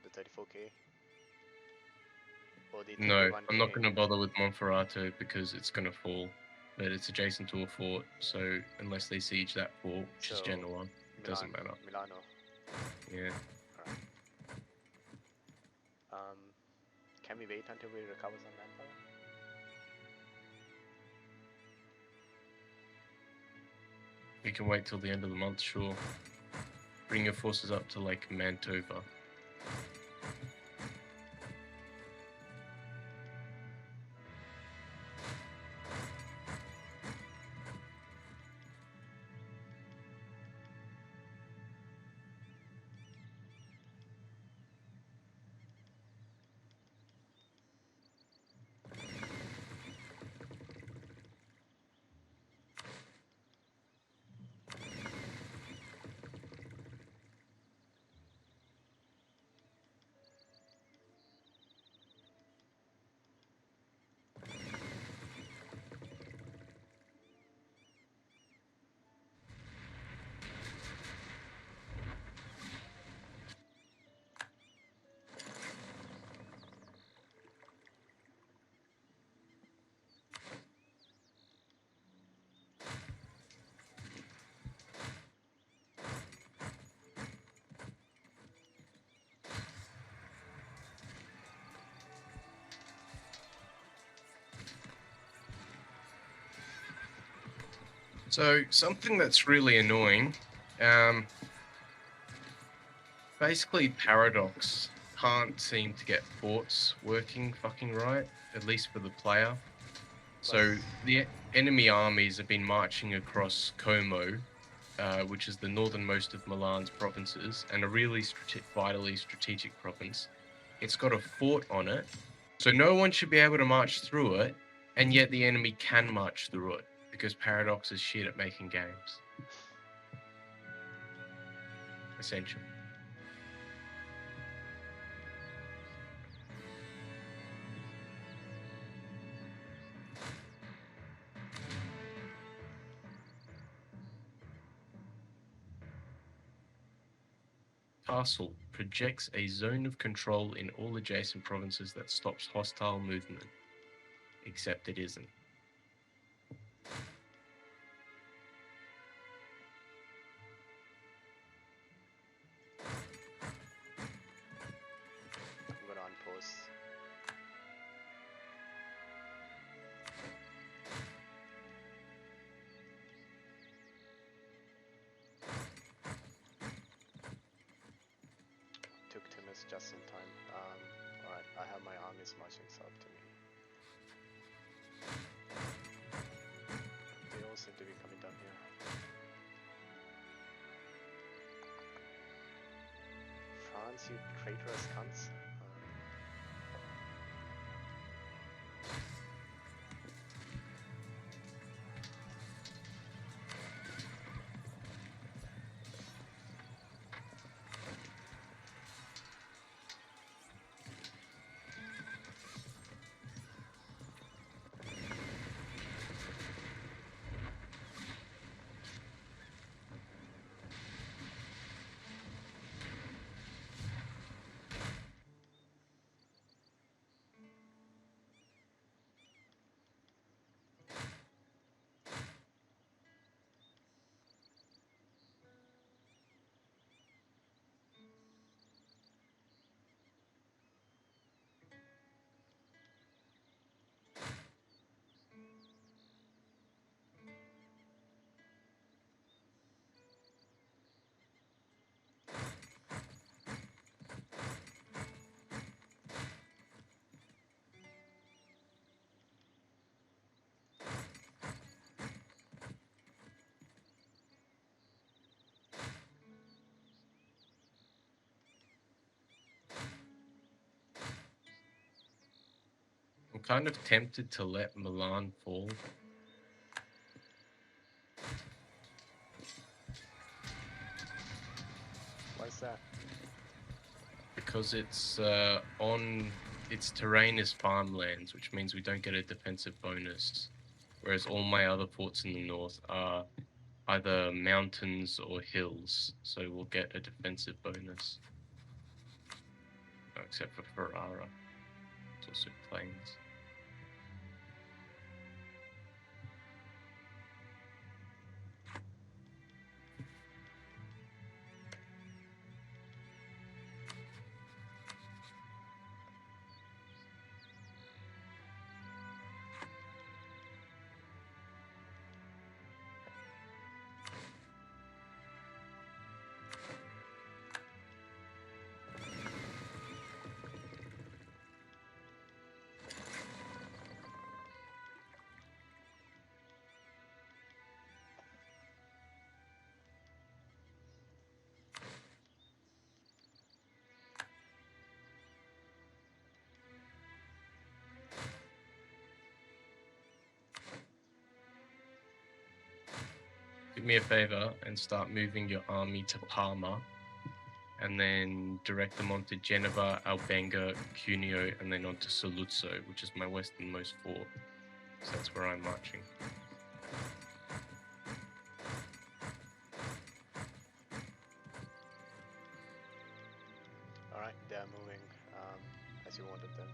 The 34k? Or the 31k? No, I'm not going to bother with Monferrato because it's going to fall. But it's adjacent to a fort, so unless they siege that fort, which is Genoa, it doesn't matter. Milano. Yeah. Alright. Can we wait until we recover some manpower? We can wait till the end of the month, sure. Bring your forces up to Lake Mantova. So something that's really annoying, basically Paradox can't seem to get forts working fucking right, at least for the player. So the enemy armies have been marching across Como, which is the northernmost of Milan's provinces, and a really vitally strategic province. It's got a fort on it, So no one should be able to march through it, and yet the enemy can march through it because Paradox is shit at making games. Essentially. Castle projects a zone of control in all adjacent provinces that stops hostile movement, except it isn't. I'm gonna unpause. Took Timus just in time. Alright, I have my armies marching south to me. They all seem to be coming down here. France, you traitorous cunts. I'm kind of tempted to let Milan fall. Why is that? Because it's on its terrain is farmlands, which means we don't get a defensive bonus. Whereas all my other forts in the north are either mountains or hills, so we'll get a defensive bonus. Oh, except for Ferrara. It's also plains. Do me a favor and start moving your army to Parma, and then direct them onto Genova, Albenga, Cuneo, and then onto Saluzzo, which is my westernmost fort. So that's where I'm marching. Alright, they are moving as you wanted them.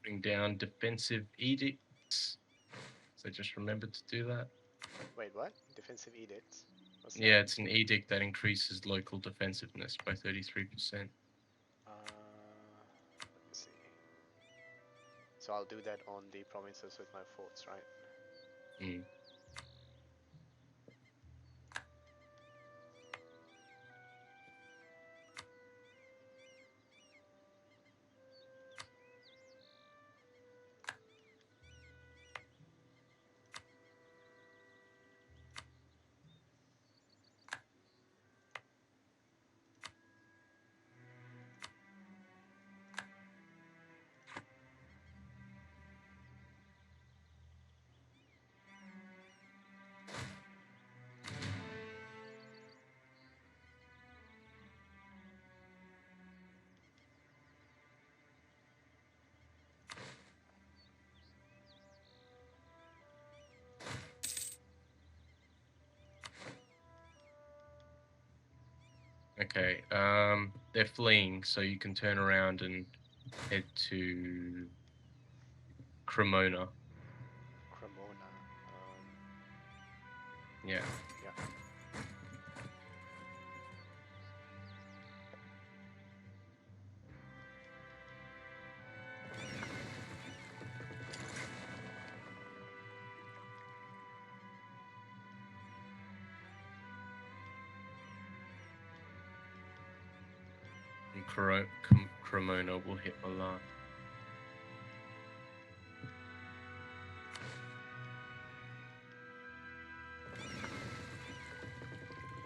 Putting down defensive edicts. So just remember to do that. Wait, what? Defensive edicts? What's that? Yeah, it's an edict that increases local defensiveness by 33%. Let me see. So I'll do that on the provinces with my forts, right? Mm. Okay, they're fleeing, so you can turn around and head to Cremona. Cremona. Yeah. Yeah. And Cremona will hit Milan.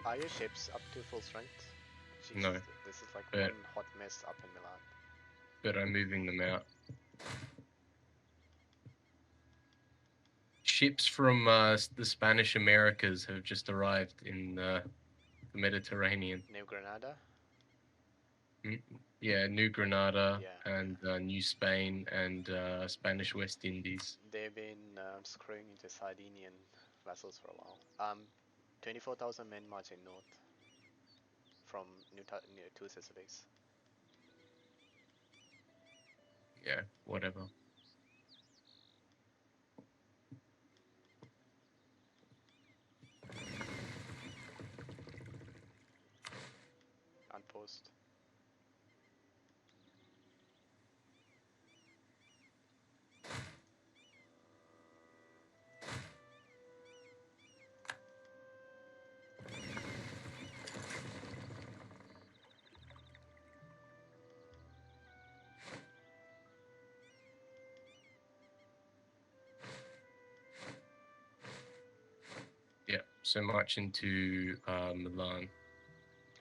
Are your ships up to full strength? Jesus, No, this is like but one hot mess up in Milan. I'm moving them out. Ships from the Spanish Americas have just arrived in the Mediterranean. New Granada? Yeah, New Granada Yeah. and New Spain and Spanish West Indies. They've been screwing into Sardinian vessels for a while. 24,000 men marching north from Two Sicilies. Yeah, whatever. Unpost. Yeah, so much into Milan.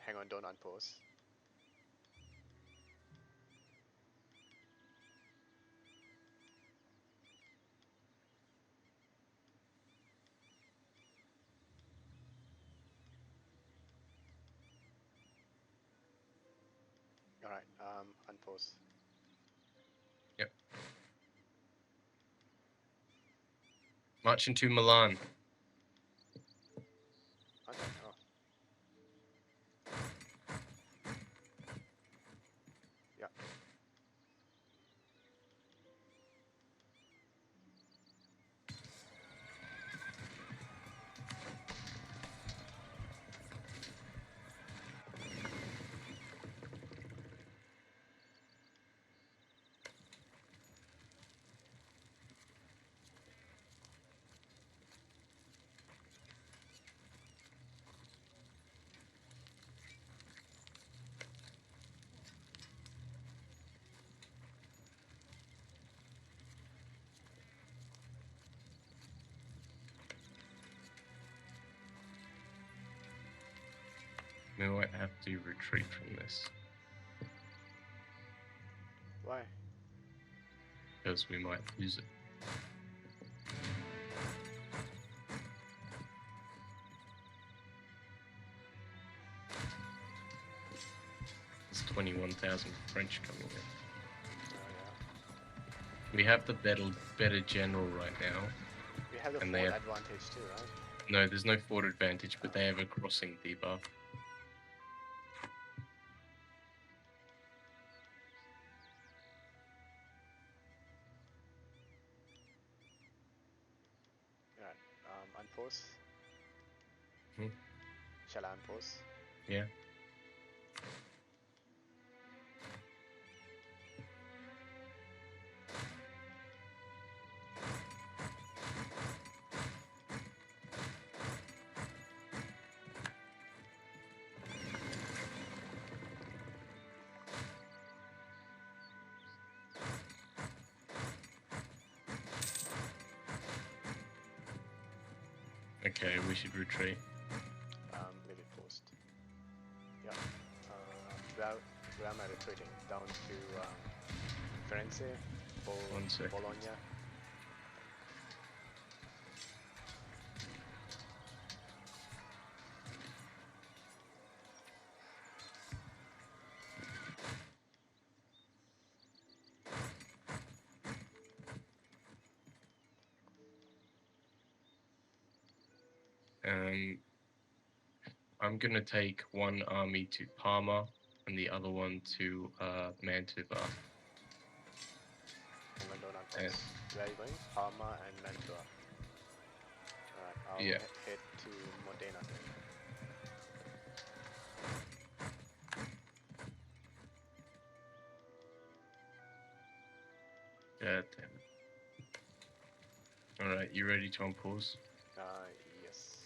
Hang on, don't unpost. Alright, unpost. Yep. March into Milan. Okay, oh. Yeah. We might have to retreat from this Why? because we might lose it. There's 21,000 French coming in. Yeah. We have the better general right now. We have the And fort they have, advantage too, right? no, there's no fort advantage, but they have a crossing debuff. Alright, unpost. Hmm. Shall I unpost? Yeah. Okay, we should retreat. Leave it post. Yeah. Where am I retreating? Down to Firenze, 1 second. Bologna. I'm gonna take one army to Parma and the other one to Mantua. Hold on, And, post. Where are you going? Parma and Mantua. Alright, I'll yeah. head to Modena. God damn it. Alright, you ready to unpause? Yes.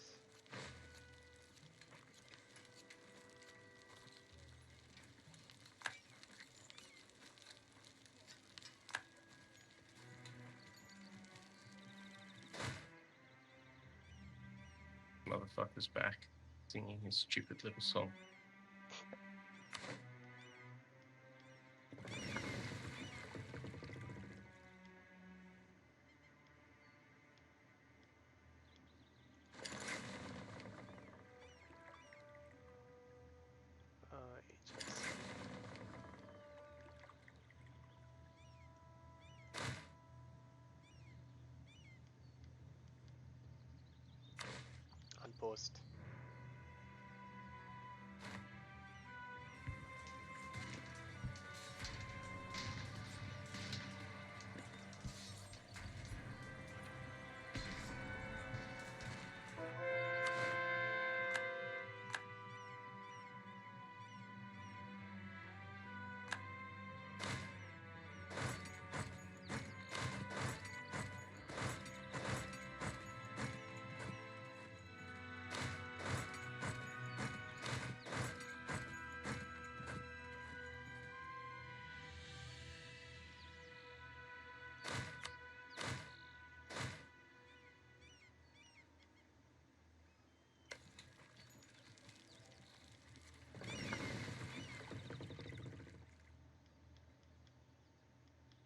Motherfucker's back, singing his stupid little song. HS. Unpost.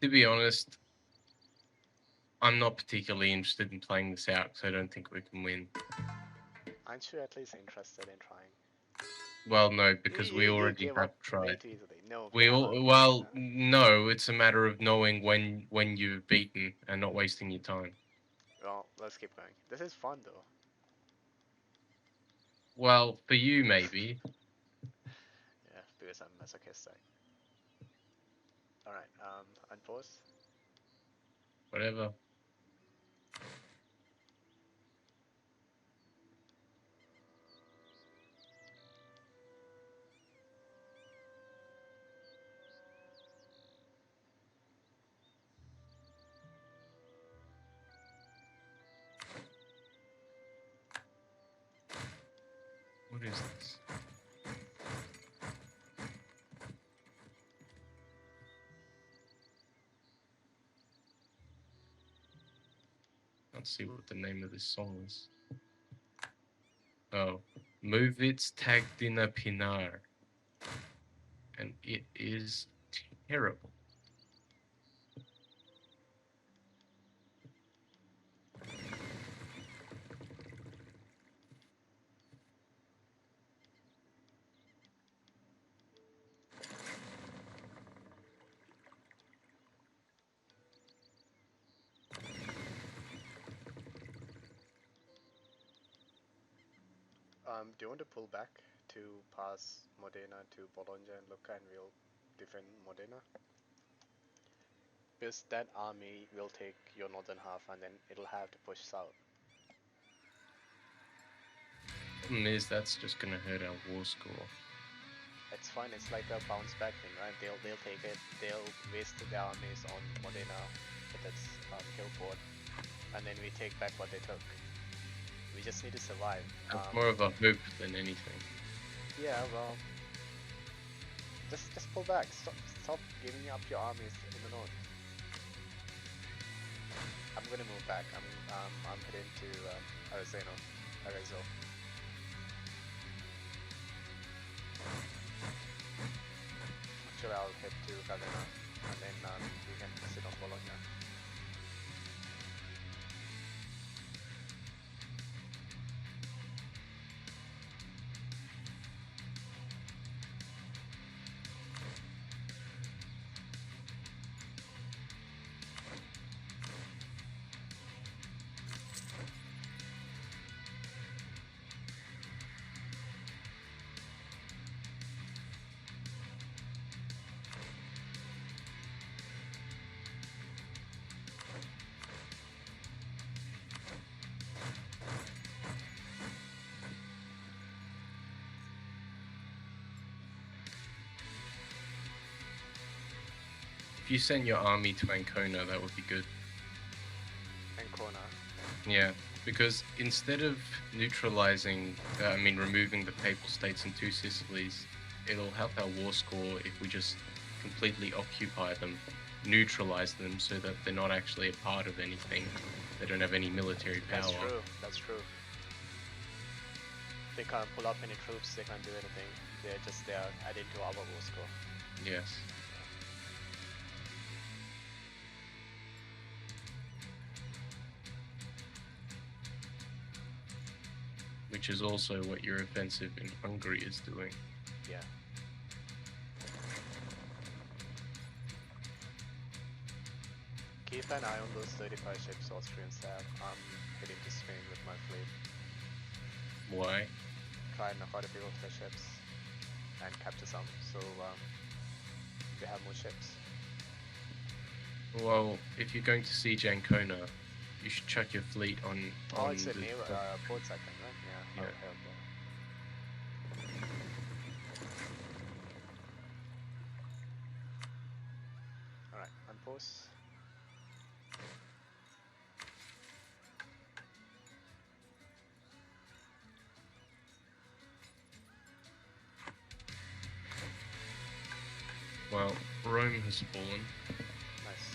To be honest, I'm not particularly interested in playing this out because I don't think we can win. Aren't you at least interested in trying? Well, no, because we You already gave have up way tried. too easily. No, we We haven't. all, well, no, it's a matter of knowing when you've beaten and not wasting your time. Well, let's keep going. This is fun though. Well, for you maybe. Yeah, because I'm masochistic. Alright, unpause. Whatever. What is this? Can't see what the name of this song is. Oh, Movits Tagdina Pinar. And it is terrible. Do you want to pull back to pass Modena to Bologna and Lucca and we'll defend Modena? Because that army will take your northern half and then it'll have to push south. Problem is, that's just gonna hurt our war score. It's fine, it's like a bounce back thing, right? They'll take it, they'll waste their armies on Modena with its hill fort, and then we take back what they took. We just need to survive. It's more of a hope than anything. Yeah, well, just pull back. Stop giving up your armies in the north. I'm gonna move back. I'm heading to Arizona. Arezzo. Actually, I'll head to Ravenna, and then we can sit on Bologna. If you send your army to Ancona, that would be good. Ancona. Yeah, because instead of neutralizing, removing the Papal States and two Sicilies, it'll help our war score if we just completely occupy them, neutralize them so that they're not actually a part of anything. They don't have any military power. That's true, that's true. They can't pull up any troops, they can't do anything. They're just there adding to our war score. Yes. Which is also what your offensive in Hungary is doing. Yeah. Keep an eye on those 35 ships Austrians have. I'm heading to Spain with my fleet. Why? Try and knock out a few of their ships and capture some, so they have more ships. Well, if you're going to siege Ancona, you should chuck your fleet on It's a near port second, right? Yeah. Yeah. I'll help there. Alright, unpost. Well, Rome has fallen. Nice.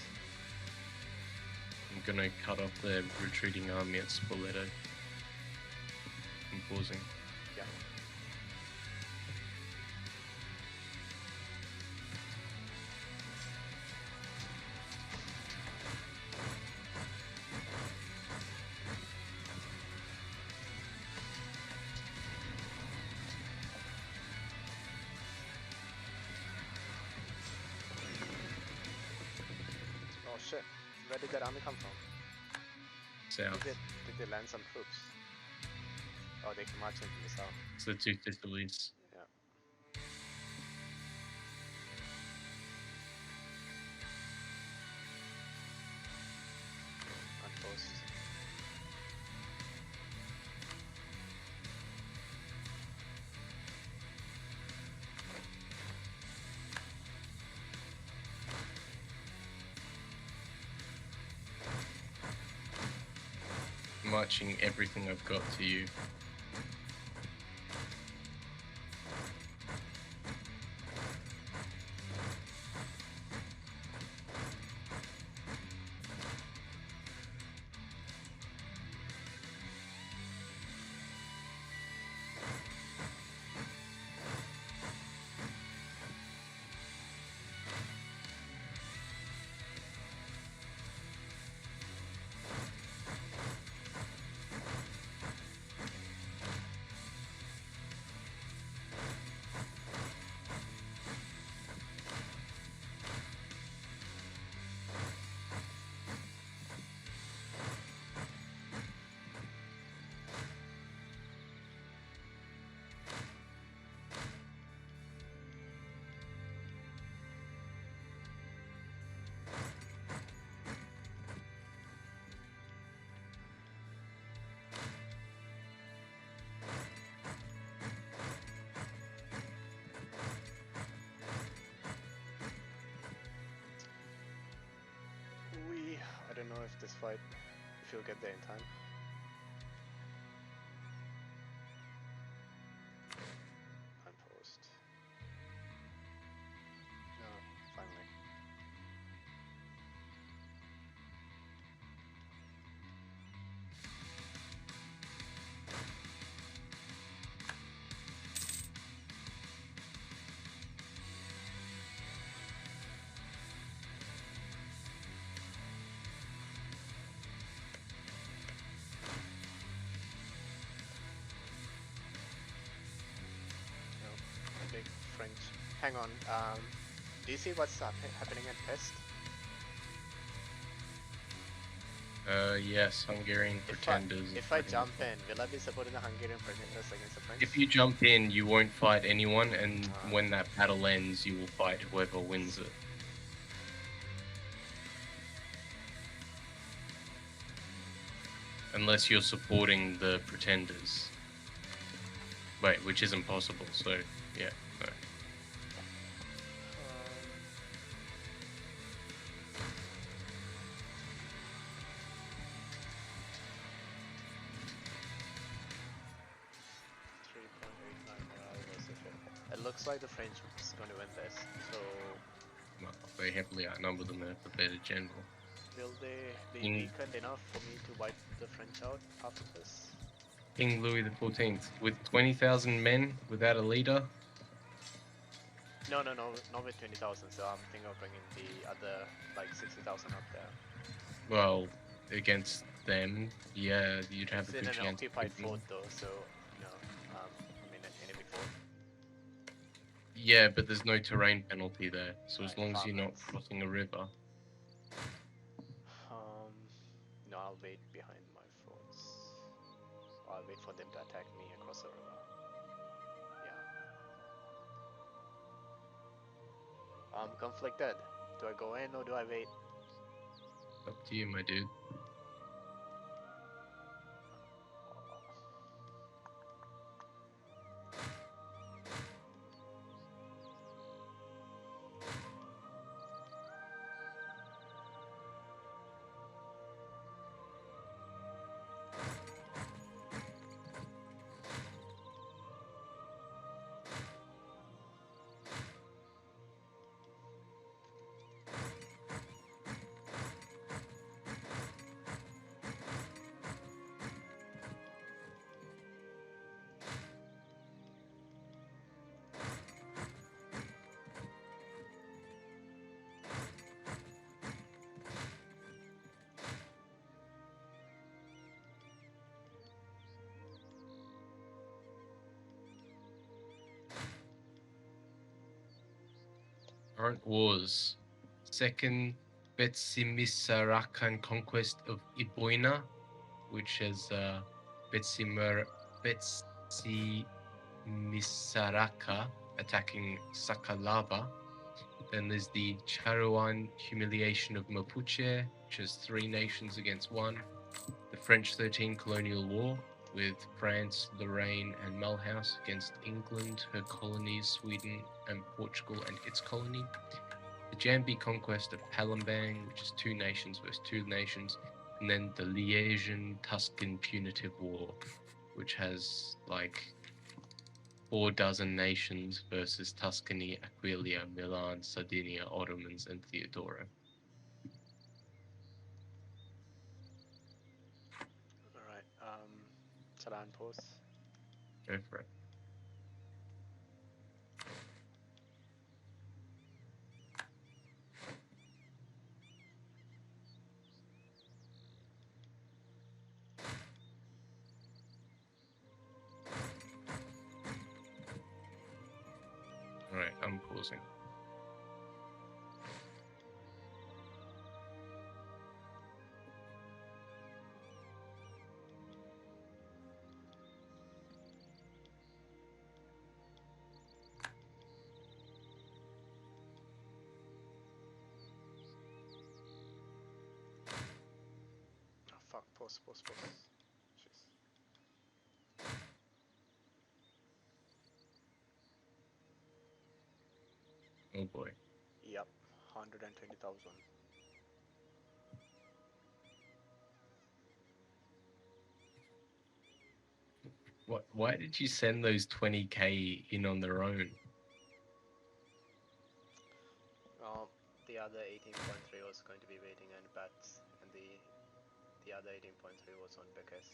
I'm gonna cut off their retreating army at Spoleto. I'm pausing. Yeah. Oh shit. Where did that army come from? South. Did they land some troops? Oh, they can march into the south. It's the two Sicilies. Yeah. Unpost. Marching everything I've got to you. I don't know if this fight, if you'll get there in time. Unpost. No, finally. hang on. Do you see what's happening at Pest? Yes, Hungarian pretenders. If I jump in, will I be supporting the Hungarian pretenders against the French? If you jump in, you won't fight anyone, and Ah. when that battle ends, you will fight whoever wins it. Unless you're supporting the pretenders. Wait, which isn't possible, so yeah, no. It looks like the French is going to win this. So Well, they heavily outnumber them and have a better general. will they be weakened enough for me to wipe the French out after this? King Louis XIV, with 20,000 men, without a leader. No, not with 20,000. So I'm thinking of bringing the other like 60,000 up there. Well, against them, yeah, you'd have It's a in good an chance. occupied fort though, so you know, I mean an enemy fort. Yeah, but there's no terrain penalty there, so as Right, long as you're not farmlands. crossing a river. No, I'll wait behind my forts. I'll wait for them to attack me across the river. Yeah. I'm conflicted. Do I go in or do I wait? Up to you, my dude. Current wars. Second Betsimisarakan conquest of Iboina, which has Betsimisaraka attacking Sakalava. Then there's the Charuan humiliation of Mapuche, which has 3 nations against 1. The French 13 colonial war, with France, Lorraine, and Mulhouse against England, her colonies, Sweden, and Portugal, and its colony. The Jambi conquest of Palembang, which is 2 nations versus 2 nations. And then the Liesian Tuscan punitive war, which has like 4 dozen nations versus Tuscany, Aquileia, Milan, Sardinia, Ottomans, and Theodora. Alright, Salan pause. Go for it. Alright, I'm pausing. Oh, fuck, pause. Jeez. Oh boy. Yep, 120,000. Why did you send those 20k in on their own? The other 18.3 was going to be waiting and bats, and the other 18.3 was on Becca's.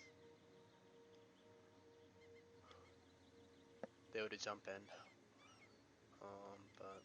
They would jump in, but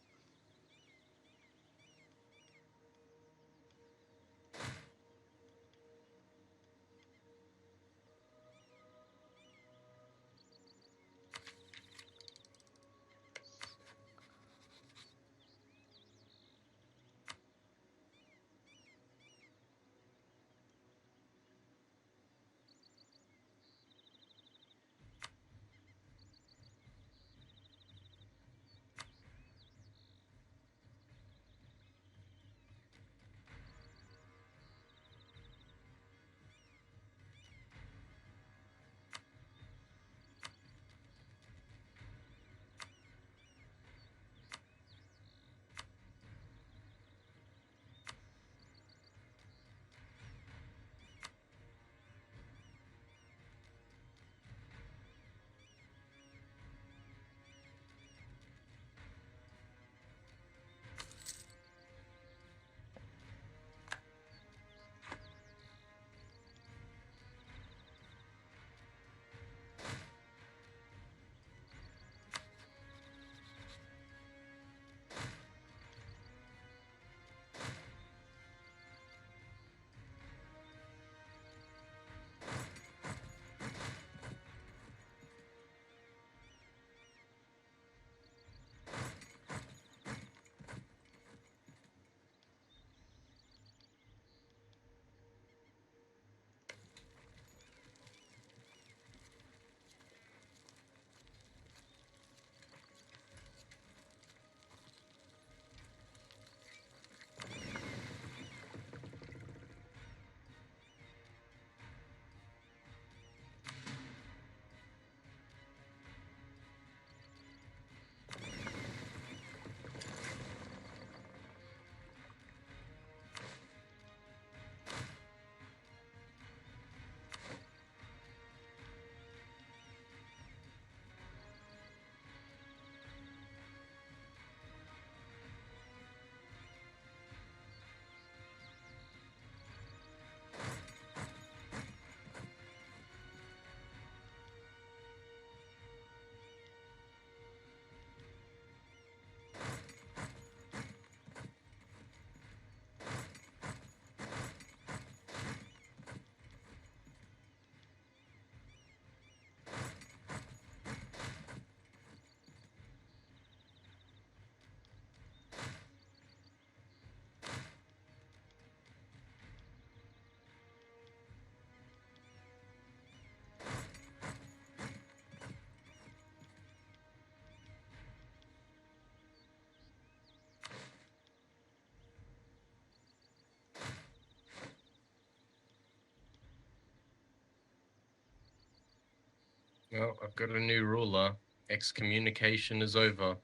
Well, I've got a new ruler. Excommunication is over.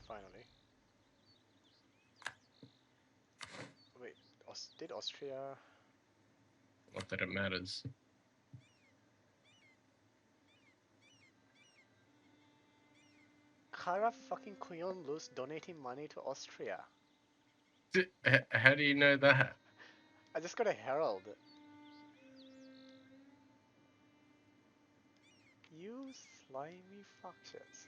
Finally. Wait, did Austria? Not that it matters. Kara fucking Kuyonlu's donating money to Austria. How do you know that? I just got a herald. You slimy fuckshits.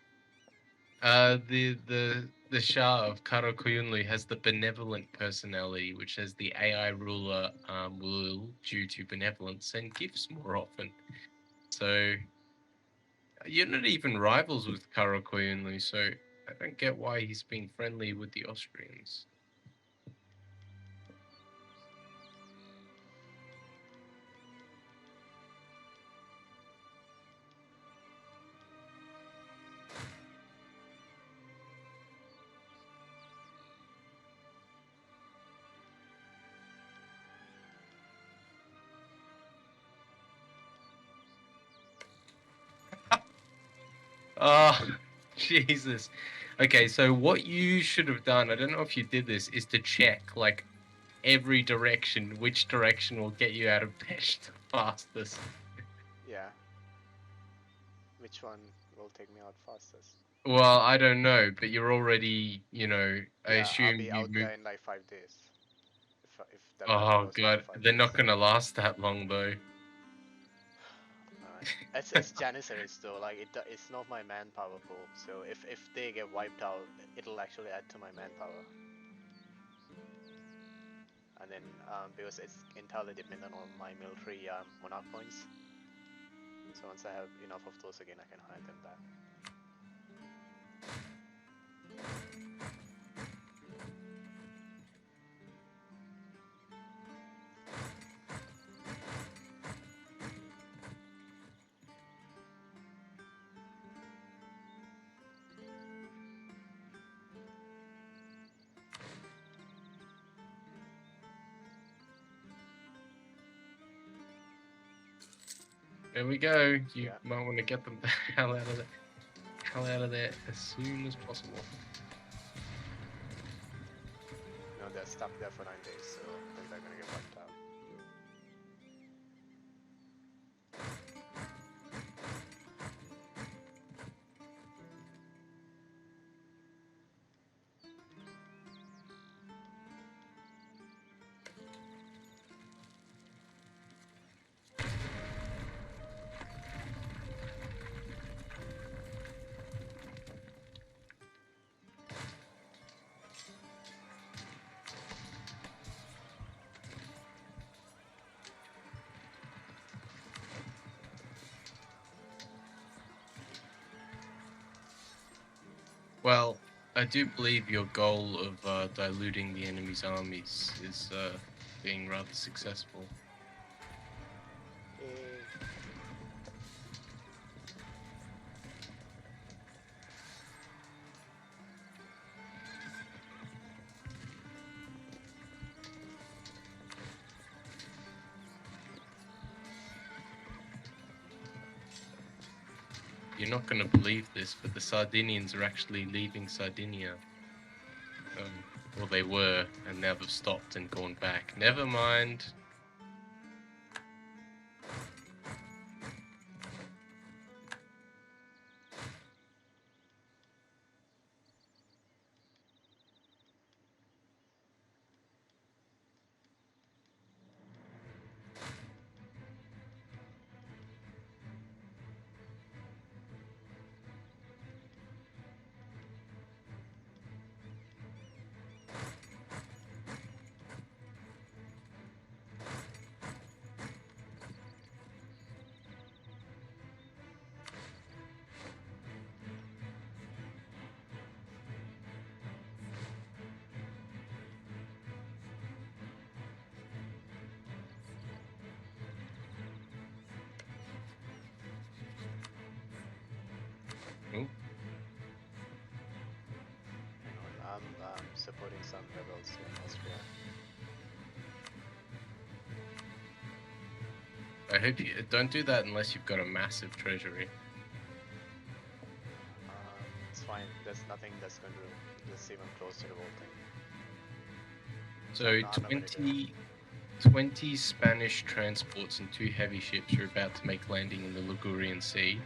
The Shah of Karakoyunlu has the benevolent personality, which says the AI ruler will, due to benevolence, send gifts more often. So you're not even rivals with Karakoyunlu, so I don't get why he's being friendly with the Austrians. Oh, Jesus. Okay, so what you should have done, I don't know if you did this, is to check like every direction, which direction will get you out of Pest fastest. Yeah. Which one will take me out fastest? Well, I don't know, but you're already, I Yeah, I'll assume be you out moved. there in like 5 days. If the battle Oh goes on for god, 5 they're days. not gonna last that long though. Alright. It's Janissaries though. Like it's not my manpower pool. So if they get wiped out, it'll actually add to my manpower. And then because it's entirely dependent on my military monarch points. So once I have enough of those again, I can hire them back. There we go. You Yeah. might want to get them the hell out of there as soon as possible. No, they're stuck there for 9 days, so then they're gonna get wiped out. Well, I do believe your goal of diluting the enemy's armies is being rather successful. Yay. You're not going to believe this, but the Sardinians are actually leaving Sardinia. Well, they were, and now they've stopped and gone back. Never mind. Oh, Hang on, I'm supporting some rebels in Austria. I hope you don't do that unless you've got a massive treasury. It's fine. There's nothing that's going to that's even close to the whole thing. So No, I'm not gonna do it. 20 Spanish transports and 2 heavy ships are about to make landing in the Ligurian Sea.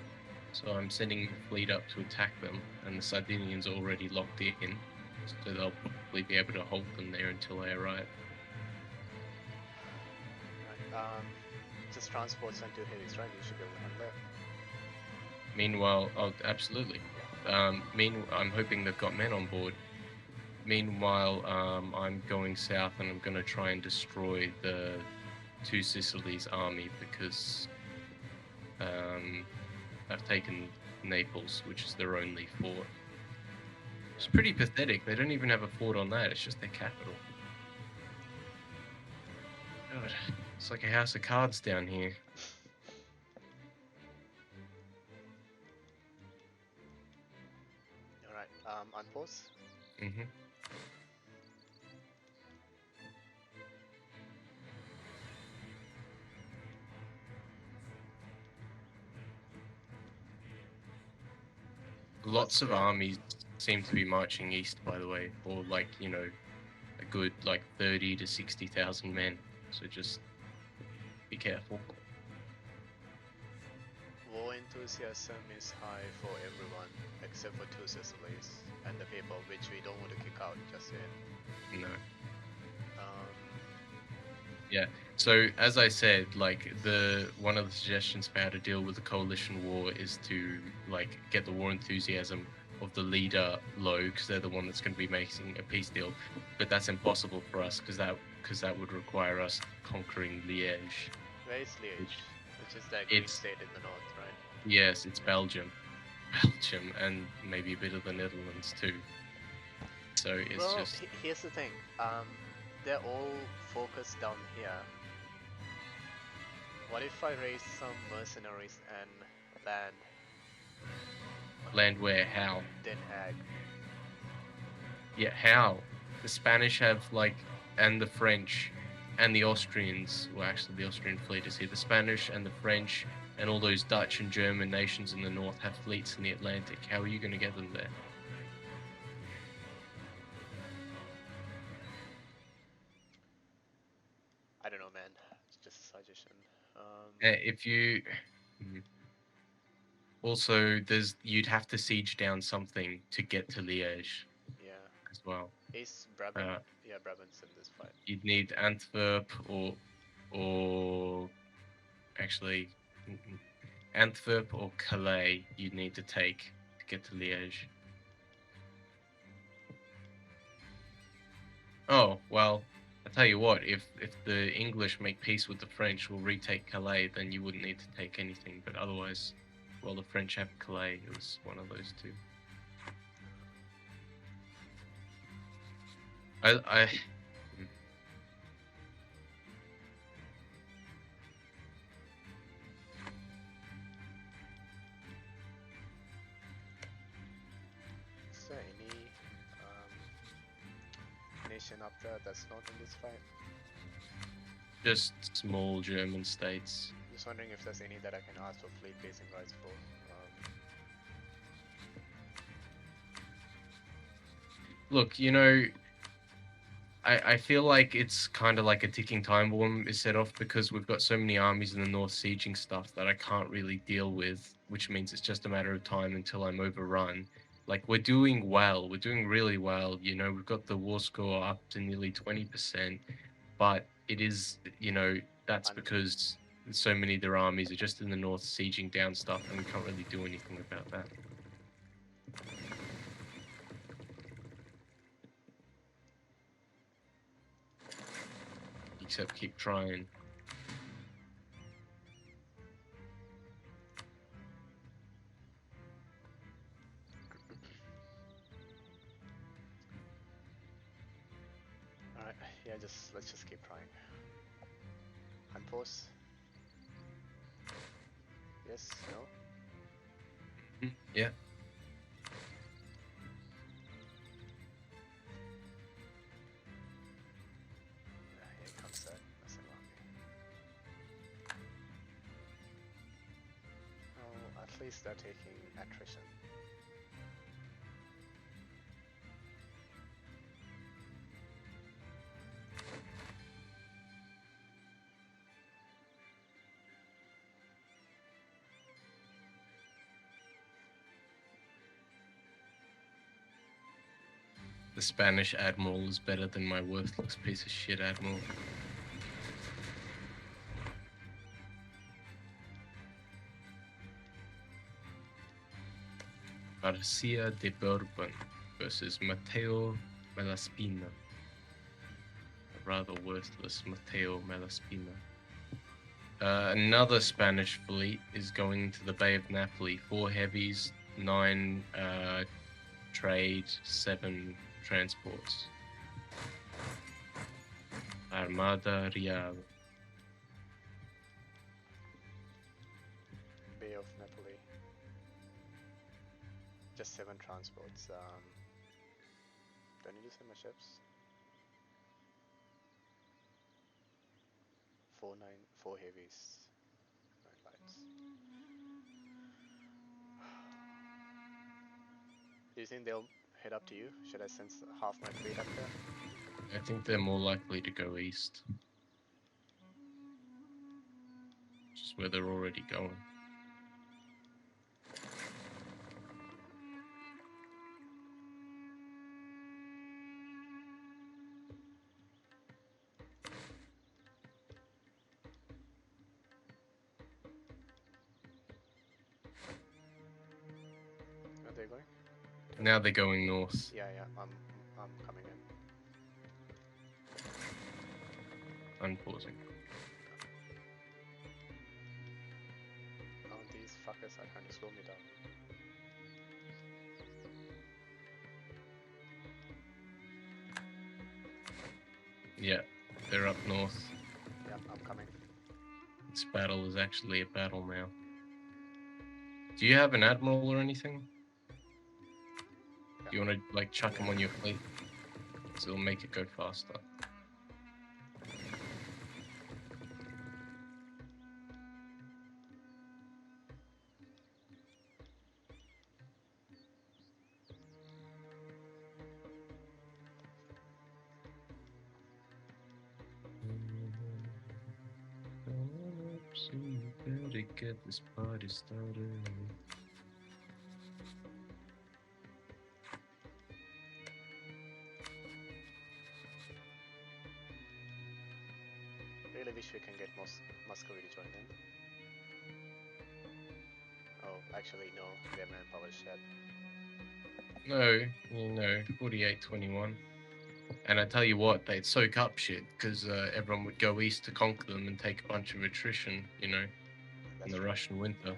So I'm sending a fleet up to attack them, and the Sardinians are already locked in, so they'll probably be able to hold them there until I arrive. Right. Just transports and 2 heavies, right? You should be able to handle it. Meanwhile, oh, absolutely. I'm hoping they've got men on board. Meanwhile, I'm going south and I'm going to try and destroy the Two Sicilies army because I've taken Naples, which is their only fort. It's pretty pathetic. They don't even have a fort on that. It's just their capital. God, it's like a house of cards down here. Alright, unpause. Mm-hmm. Lots of armies seem to be marching east, by the way, or like, you know, a good like 30 to 60,000 men. So just be careful. War enthusiasm is high for everyone except for Two Sicilies and the people which we don't want to kick out just yet. No. Um, Yeah. So as I said, like one of the suggestions for how to deal with the coalition war is to like get the war enthusiasm of the leader low, because they're the one that's going to be making a peace deal. But that's impossible for us because that would require us conquering Liège. where is Liège? Which is that Greek state in the north, right? Yes, it's Belgium. Belgium and maybe a bit of the Netherlands too. So it's just here's the thing. They're all focused down here. What if I raise some mercenaries and land where? How? Den Haag. Yeah, how? The Spanish have like, and the French, and the Austrians. Well, actually, the Austrian fleet is here. The Spanish and the French and all those Dutch and German nations in the north have fleets in the Atlantic. How are you going to get them there? I don't know, man. It's just a suggestion. If you also, you'd have to siege down something to get to Liège. Yeah. As well. Is Brabant? Yeah, Brabant's in this fight. You'd need Antwerp or actually Antwerp or Calais. You'd need to take to get to Liège. Oh well, I tell you what. If the English make peace with the French, we'll retake Calais. Then you wouldn't need to take anything. But otherwise, well, the French have Calais. It was one of those two. I Is there any nation up there that's not in this fight? just small German states. Just wondering if there's any that I can ask for fleet basing rights for. Look, you know, I feel like it's kind of like a ticking time bomb is set off because we've got so many armies in the north sieging stuff that I can't really deal with, which means it's just a matter of time until I'm overrun. Like, we're doing well. We're doing really well. You know, we've got the war score up to nearly 20%, but it is, you know, that's because so many of their armies are just in the north sieging down stuff, and we can't really do anything about that. Except keep trying. Alright, yeah, let's just keep trying. Unpause. Yes, no? Yeah. Here comes that messing around me. at least they're taking attrition. The Spanish admiral is better than my worthless piece of shit admiral. Garcia de Bourbon versus Mateo Malaspina. A rather worthless Mateo Malaspina. Another Spanish fleet is going to the Bay of Napoli. 4 heavies, 9 trade, 7 transports. Armada Real. Bay of Napoli. Just 7 transports. Do I need to send my ships? 4 heavies, 9 lights. Do you think they'll head up to you? Should I send half my fleet up there? I think they're more likely to go east. Just where they're already going. Are they going? Now they're going north. Yeah, I'm coming in. Unpausing. Oh, these fuckers are trying to slow me down. Yeah, they're up north. Yeah, I'm coming. This battle is actually a battle now. Do you have an admiral or anything? Yeah. Do you want to like chuck them on your fleet? So it'll make it go faster. So you better get this party started. Really wish we can get Muscovy to join in. Oh, actually no, their manpower is shared. No, you know, 48-21. And I tell you what, they'd soak up shit because everyone would go east to conquer them and take a bunch of attrition, you know, That's in the true. Russian winter.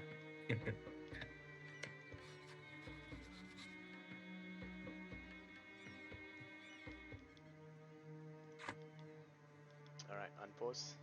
Alright, unpause.